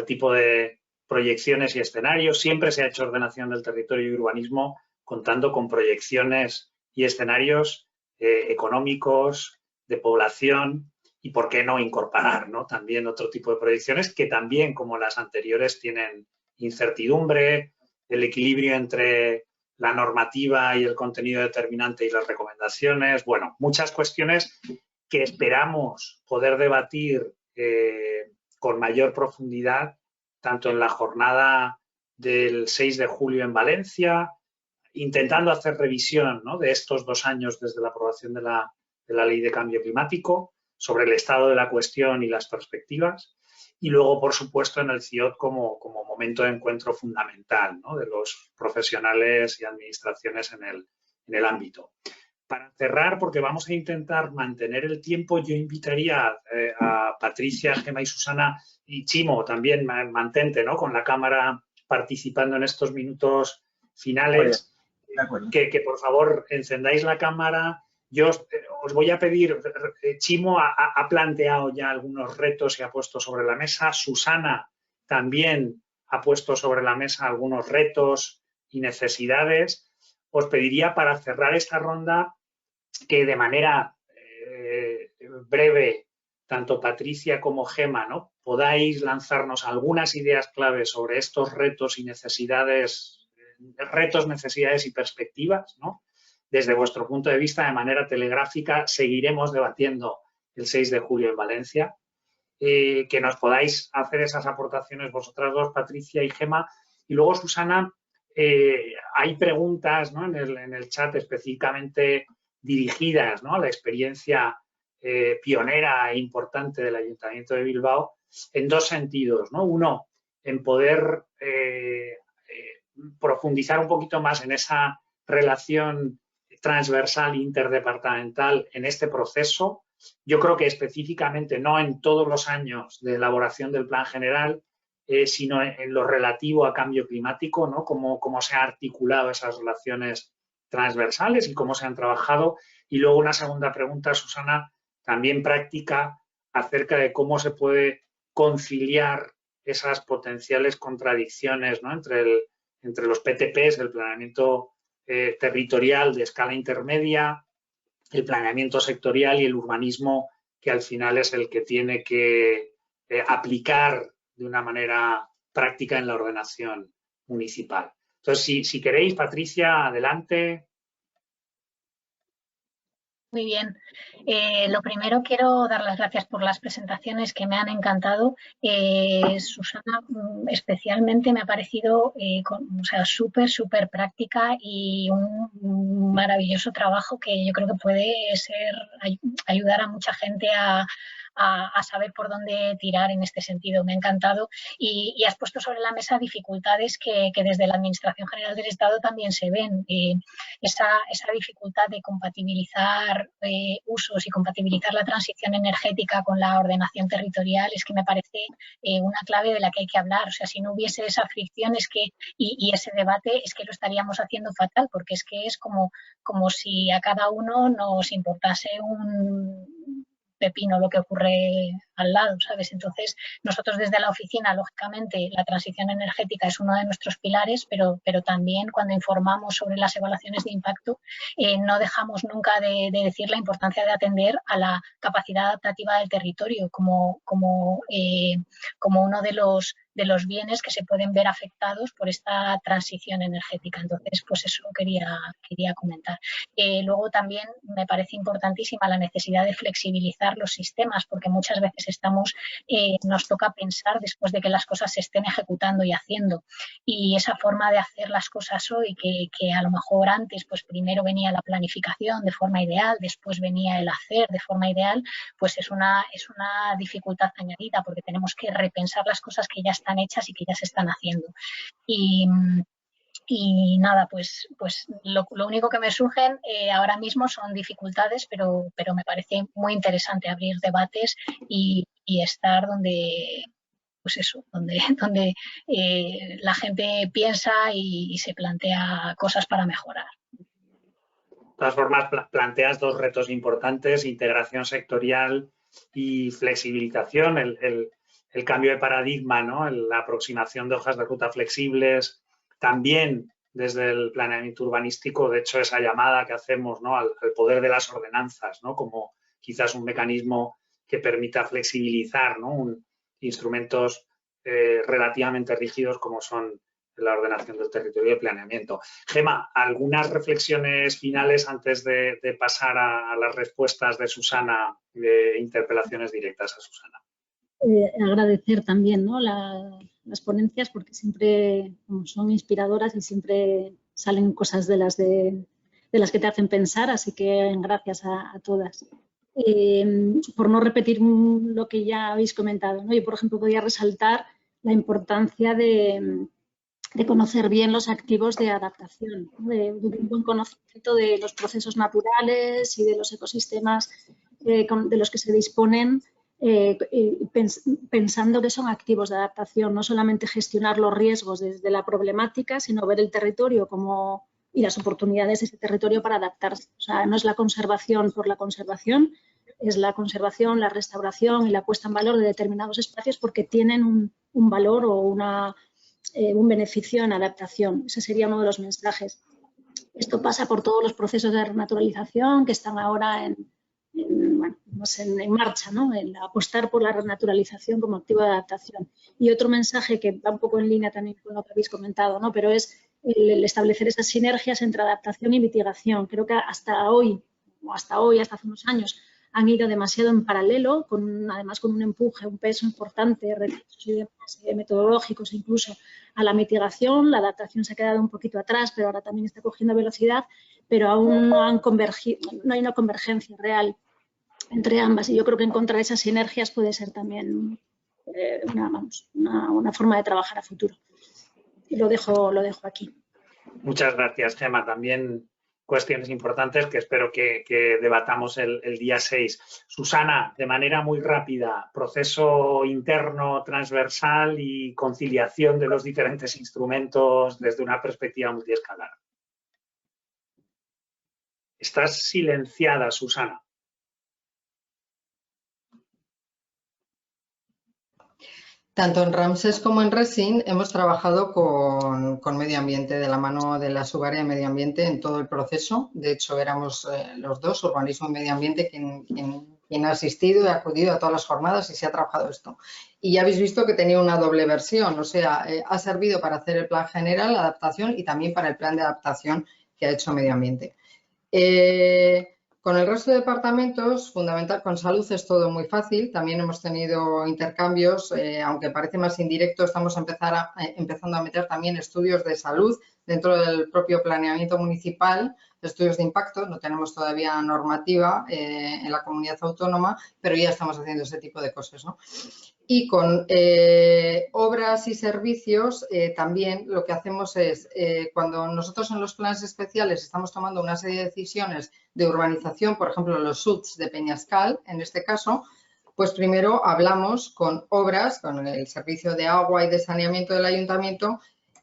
tipo de proyecciones y escenarios. Siempre se ha hecho ordenación del territorio y urbanismo contando con proyecciones y escenarios económicos, de población, y por qué no incorporar, ¿no? También otro tipo de proyecciones que también, como las anteriores, tienen incertidumbre, el equilibrio entre la normativa y el contenido determinante y las recomendaciones. Bueno, muchas cuestiones que esperamos poder debatir con mayor profundidad, tanto en la jornada del 6 de julio en Valencia, intentando hacer revisión, ¿no? De estos 2 años desde la aprobación de la Ley de Cambio Climático, sobre el estado de la cuestión y las perspectivas, y luego, por supuesto, en el CIOT como momento de encuentro fundamental, ¿no? De los profesionales y administraciones en el ámbito. Para cerrar, porque vamos a intentar mantener el tiempo, yo invitaría a Patricia, Gemma y Susana, y Chimo también, mantente, ¿no? Con la cámara participando en estos minutos finales. Que por favor encendáis la cámara. Yo os voy a pedir, Chimo ha planteado ya algunos retos y ha puesto sobre la mesa. Susana también ha puesto sobre la mesa algunos retos y necesidades. Os pediría para cerrar esta ronda que de manera breve, tanto Patricia como Gemma, ¿no? Podáis lanzarnos algunas ideas claves sobre estos retos y necesidades y perspectivas, ¿no? Desde vuestro punto de vista, de manera telegráfica, seguiremos debatiendo el 6 de julio en Valencia. Que nos podáis hacer esas aportaciones vosotras dos, Patricia y Gemma. Y luego, Susana, hay preguntas, ¿no? en el chat específicamente dirigidas, ¿no? A la experiencia pionera e importante del Ayuntamiento de Bilbao en dos sentidos, ¿no? Uno, en poder profundizar un poquito más en esa relación transversal interdepartamental en este proceso. Yo creo que específicamente no en todos los años de elaboración del plan general, sino en lo relativo a cambio climático, ¿no? Cómo se han articulado esas relaciones transversales y cómo se han trabajado. Y luego una segunda pregunta, Susana, también práctica, acerca de cómo se puede conciliar esas potenciales contradicciones, ¿no? entre los PTPs, el planeamiento territorial de escala intermedia, el planeamiento sectorial y el urbanismo, que al final es el que tiene que aplicar de una manera práctica en la ordenación municipal. Entonces, si queréis, Patricia, adelante. Muy bien. Lo primero, quiero dar las gracias por las presentaciones que me han encantado. Susana, especialmente me ha parecido súper práctica y un maravilloso trabajo que yo creo que puede ayudar a mucha gente a a saber por dónde tirar en este sentido. Me ha encantado y has puesto sobre la mesa dificultades que desde la Administración General del Estado también se ven. Esa dificultad de compatibilizar usos y compatibilizar la transición energética con la ordenación territorial es que me parece una clave de la que hay que hablar. O sea, si no hubiese esa fricción y ese debate, es que lo estaríamos haciendo fatal, porque es que es como si a cada uno nos importase un pepino lo que ocurre al lado, ¿sabes? Entonces, nosotros desde la oficina, lógicamente, la transición energética es uno de nuestros pilares, pero también cuando informamos sobre las evaluaciones de impacto, no dejamos nunca de decir la importancia de atender a la capacidad adaptativa del territorio como uno de los bienes que se pueden ver afectados por esta transición energética. Entonces, pues eso quería comentar. Luego también me parece importantísima la necesidad de flexibilizar los sistemas, porque muchas veces nos toca pensar después de que las cosas se estén ejecutando y haciendo. Y esa forma de hacer las cosas hoy, que a lo mejor antes, pues primero venía la planificación de forma ideal, después venía el hacer de forma ideal, pues es una dificultad añadida, porque tenemos que repensar las cosas que ya están hechas y que ya se están haciendo. Y nada, pues lo único que me surgen ahora mismo son dificultades, pero me parece muy interesante abrir debates y estar donde, pues eso, donde la gente piensa y se plantea cosas para mejorar. De todas formas, planteas dos retos importantes: integración sectorial y flexibilización, el cambio de paradigma, ¿no? La aproximación de hojas de ruta flexibles. También desde el planeamiento urbanístico, de hecho, esa llamada que hacemos, ¿no?, al poder de las ordenanzas, ¿no?, como quizás un mecanismo que permita flexibilizar, ¿no?, instrumentos relativamente rígidos como son la ordenación del territorio y el planeamiento. Gemma, ¿algunas reflexiones finales antes de pasar a las respuestas de Susana, de interpelaciones directas a Susana? Agradecer también, ¿no?, las ponencias, porque siempre son inspiradoras y siempre salen cosas de las que te hacen pensar, así que gracias a todas. Por no repetir lo que ya habéis comentado, ¿no?, yo, por ejemplo, podría resaltar la importancia de conocer bien los activos de adaptación, ¿no?, de un buen conocimiento de los procesos naturales y de los ecosistemas de los que se disponen, pensando que son activos de adaptación, no solamente gestionar los riesgos desde la problemática, sino ver el territorio y las oportunidades de ese territorio para adaptarse. O sea, no es la conservación por la conservación, es la conservación, la restauración y la puesta en valor de determinados espacios porque tienen un valor o un beneficio en adaptación. Ese sería uno de los mensajes. Esto pasa por todos los procesos de renaturalización que están ahora en marcha, ¿no?, en apostar por la renaturalización como activo de adaptación. Y otro mensaje que va un poco en línea también con lo que habéis comentado, ¿no?, pero es el establecer esas sinergias entre adaptación y mitigación. Creo que hasta hace unos años, han ido demasiado en paralelo, además con un empuje, un peso importante, recursos y demás, metodológicos incluso, a la mitigación. La adaptación se ha quedado un poquito atrás, pero ahora también está cogiendo velocidad, pero aún no hay una convergencia real entre ambas. Y yo creo que encontrar esas sinergias puede ser también una forma de trabajar a futuro. Y lo dejo aquí. Muchas gracias, Gemma. También cuestiones importantes que espero que debatamos el día 6. Susana, de manera muy rápida, proceso interno, transversal y conciliación de los diferentes instrumentos desde una perspectiva multiescalar. Estás silenciada, Susana. Tanto en Ramsés como en Resin hemos trabajado con medio ambiente, de la mano de la subárea de medio ambiente en todo el proceso. De hecho, éramos los dos, urbanismo y medio ambiente, quien ha asistido y ha acudido a todas las jornadas y se ha trabajado esto. Y ya habéis visto que tenía una doble versión, o sea, ha servido para hacer el plan general, la adaptación, y también para el plan de adaptación que ha hecho medio ambiente. Con el resto de departamentos, fundamental, con salud es todo muy fácil. También hemos tenido intercambios, aunque parece más indirecto, estamos empezando a meter también estudios de salud dentro del propio planeamiento municipal, estudios de impacto. No tenemos todavía normativa en la comunidad autónoma, pero ya estamos haciendo ese tipo de cosas, ¿no? Y con obras y servicios también lo que hacemos es, cuando nosotros en los planes especiales estamos tomando una serie de decisiones de urbanización, por ejemplo, los SUTs de Peñascal, en este caso, pues primero hablamos con obras, con el servicio de agua y de saneamiento del ayuntamiento,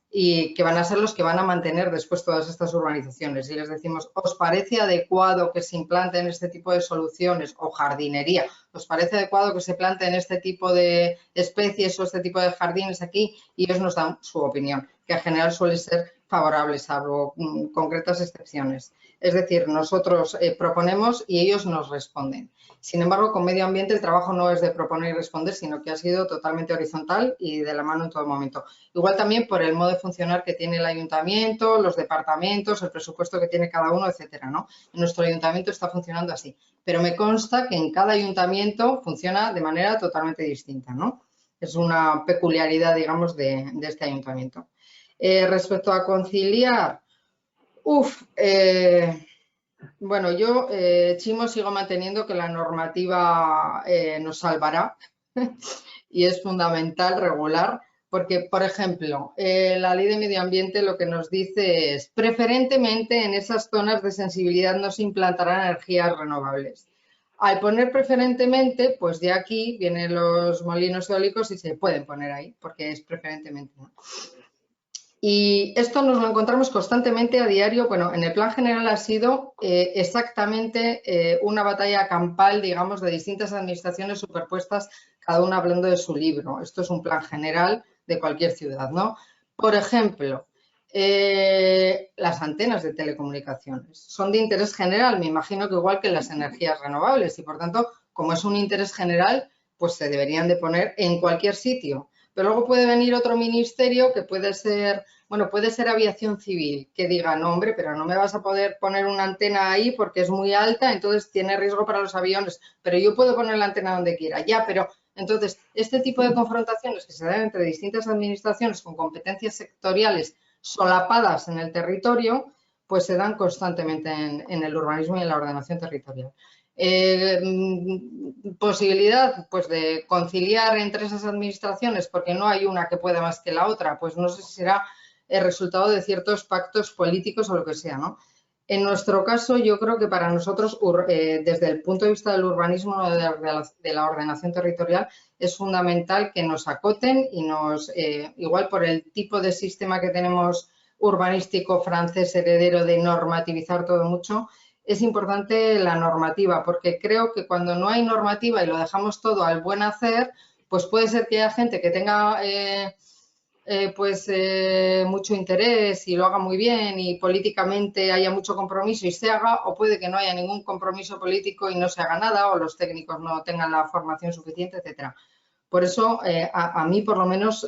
y que van a ser los que van a mantener después todas estas urbanizaciones. Y les decimos, ¿os parece adecuado que se implanten este tipo de soluciones o jardinería? ¿Os parece adecuado que se planten este tipo de especies o este tipo de jardines aquí? Y ellos nos dan su opinión, que en general suele ser favorable, salvo concretas excepciones. Es decir, nosotros proponemos y ellos nos responden. Sin embargo, con medio ambiente el trabajo no es de proponer y responder, sino que ha sido totalmente horizontal y de la mano en todo momento. Igual también por el modo de funcionar que tiene el ayuntamiento, los departamentos, el presupuesto que tiene cada uno, etcétera, ¿no? Nuestro ayuntamiento está funcionando así, pero me consta que en cada ayuntamiento funciona de manera totalmente distinta, ¿no? Es una peculiaridad, digamos, de este ayuntamiento. Respecto a conciliar, bueno, yo, Chimo, sigo manteniendo que la normativa nos salvará y es fundamental regular porque, por ejemplo, la Ley de Medio Ambiente lo que nos dice es preferentemente en esas zonas de sensibilidad no se implantarán energías renovables. Al poner preferentemente, pues de aquí vienen los molinos eólicos y se pueden poner ahí porque es preferentemente, ¿no? Y esto nos lo encontramos constantemente a diario. Bueno, en el plan general ha sido exactamente una batalla campal, digamos, de distintas administraciones superpuestas, cada una hablando de su libro. Esto es un plan general de cualquier ciudad, ¿no? Por ejemplo, las antenas de telecomunicaciones son de interés general, me imagino que igual que las energías renovables y, por tanto, como es un interés general, pues se deberían de poner en cualquier sitio. Pero luego puede venir otro ministerio que puede ser, bueno, puede ser aviación civil, que diga, no, hombre, pero no me vas a poder poner una antena ahí porque es muy alta, entonces tiene riesgo para los aviones, pero yo puedo poner la antena donde quiera. Ya, pero entonces este tipo de confrontaciones que se dan entre distintas administraciones con competencias sectoriales solapadas en el territorio, pues se dan constantemente en el urbanismo y en la ordenación territorial. Posibilidad pues de conciliar entre esas administraciones porque no hay una que pueda más que la otra, pues no sé si será el resultado de ciertos pactos políticos o lo que sea, ¿no? En nuestro caso, yo creo que para nosotros, desde el punto de vista del urbanismo, de la ordenación territorial, es fundamental que nos acoten y nos, igual por el tipo de sistema que tenemos urbanístico francés heredero de normativizar todo mucho, es importante la normativa, porque creo que cuando no hay normativa y lo dejamos todo al buen hacer, pues puede ser que haya gente que tenga mucho interés y lo haga muy bien y políticamente haya mucho compromiso y se haga, o puede que no haya ningún compromiso político y no se haga nada, o los técnicos no tengan la formación suficiente, etcétera. Por eso, a mí por lo menos,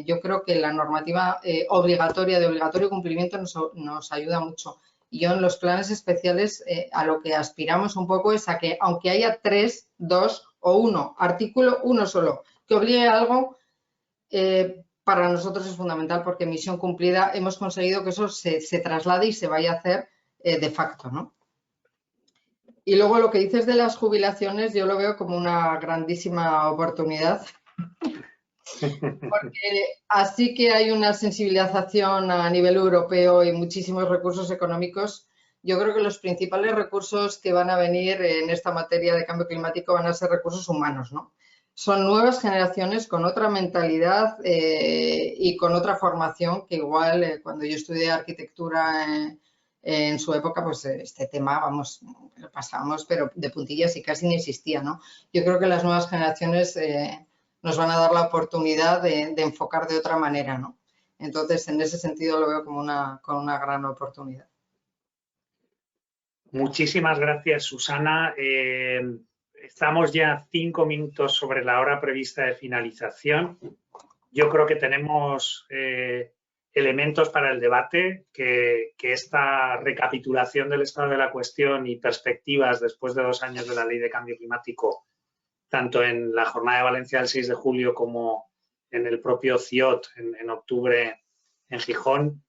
yo creo que la normativa obligatoria, de obligatorio cumplimiento, nos ayuda mucho. Y yo en los planes especiales a lo que aspiramos un poco es a que, aunque haya 3, 2 o 1, artículo, uno solo, que obligue a algo, para nosotros es fundamental porque misión cumplida, hemos conseguido que eso se traslade y se vaya a hacer de facto, ¿no? Y luego lo que dices de las jubilaciones, yo lo veo como una grandísima oportunidad, porque así que hay una sensibilización a nivel europeo y muchísimos recursos económicos. Yo creo que los principales recursos que van a venir en esta materia de cambio climático van a ser recursos humanos, ¿no? Son nuevas generaciones con otra mentalidad y con otra formación que igual cuando yo estudié arquitectura en su época, pues este tema, vamos, lo pasábamos, pero de puntillas y casi ni existía, ¿no? Yo creo que las nuevas generaciones nos van a dar la oportunidad de enfocar de otra manera, ¿no? Entonces, en ese sentido lo veo como una gran oportunidad. Muchísimas gracias, Susana. Estamos ya 5 minutos sobre la hora prevista de finalización. Yo creo que tenemos elementos para el debate, que esta recapitulación del estado de la cuestión y perspectivas después de 2 años de la Ley de Cambio Climático, tanto en la Jornada de Valencia del 6 de julio como en el propio CIOT en octubre en Gijón,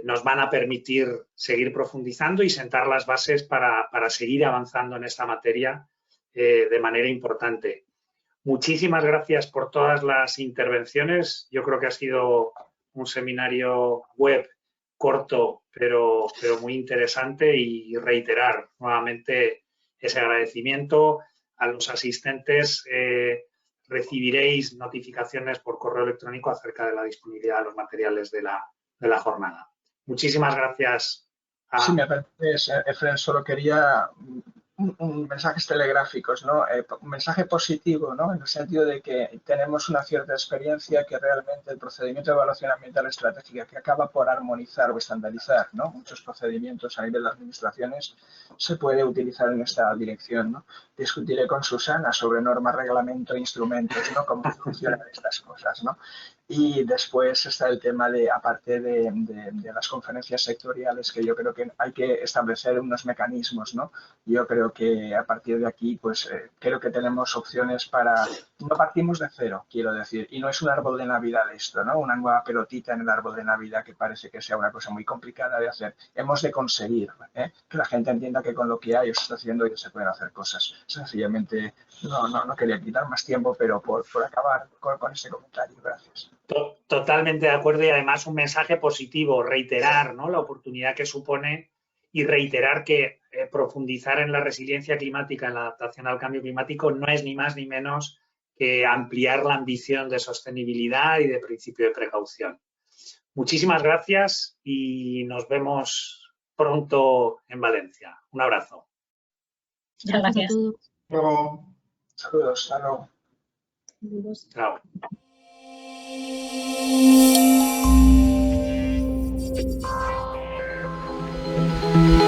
nos van a permitir seguir profundizando y sentar las bases para seguir avanzando en esta materia de manera importante. Muchísimas gracias por todas las intervenciones. Yo creo que ha sido un seminario web corto, pero muy interesante, y reiterar nuevamente ese agradecimiento a los asistentes. Recibiréis notificaciones por correo electrónico acerca de la disponibilidad de los materiales de la jornada. Muchísimas gracias. Si me permites, Efren, solo quería mensajes telegráficos, ¿no? Un mensaje positivo, ¿no? En el sentido de que tenemos una cierta experiencia que realmente el procedimiento de evaluación ambiental estratégica, que acaba por armonizar o estandarizar, ¿no?, muchos procedimientos a nivel de administraciones, se puede utilizar en esta dirección, ¿no? Discutiré con Susana sobre normas, reglamento e instrumentos, ¿no?, cómo funcionan estas cosas, ¿no? Y después está el tema de, aparte de las conferencias sectoriales, que yo creo que hay que establecer unos mecanismos, ¿no? Yo creo que a partir de aquí, pues creo que tenemos opciones para... No partimos de cero, quiero decir, y no es un árbol de Navidad esto, ¿no? Una nueva pelotita en el árbol de Navidad que parece que sea una cosa muy complicada de hacer. Hemos de conseguir que la gente entienda que con lo que hay o se está haciendo ya se pueden hacer cosas. Sencillamente no quería quitar más tiempo, pero por acabar con este comentario. Gracias. Totalmente de acuerdo, y además un mensaje positivo, reiterar, ¿no?, la oportunidad que supone, y reiterar que profundizar en la resiliencia climática, en la adaptación al cambio climático, no es ni más ni menos que ampliar la ambición de sostenibilidad y de principio de precaución. Muchísimas gracias y nos vemos pronto en Valencia. Un abrazo. Gracias. A todos. Luego. Saludos, hasta luego. Saludos. Chao. Thank you.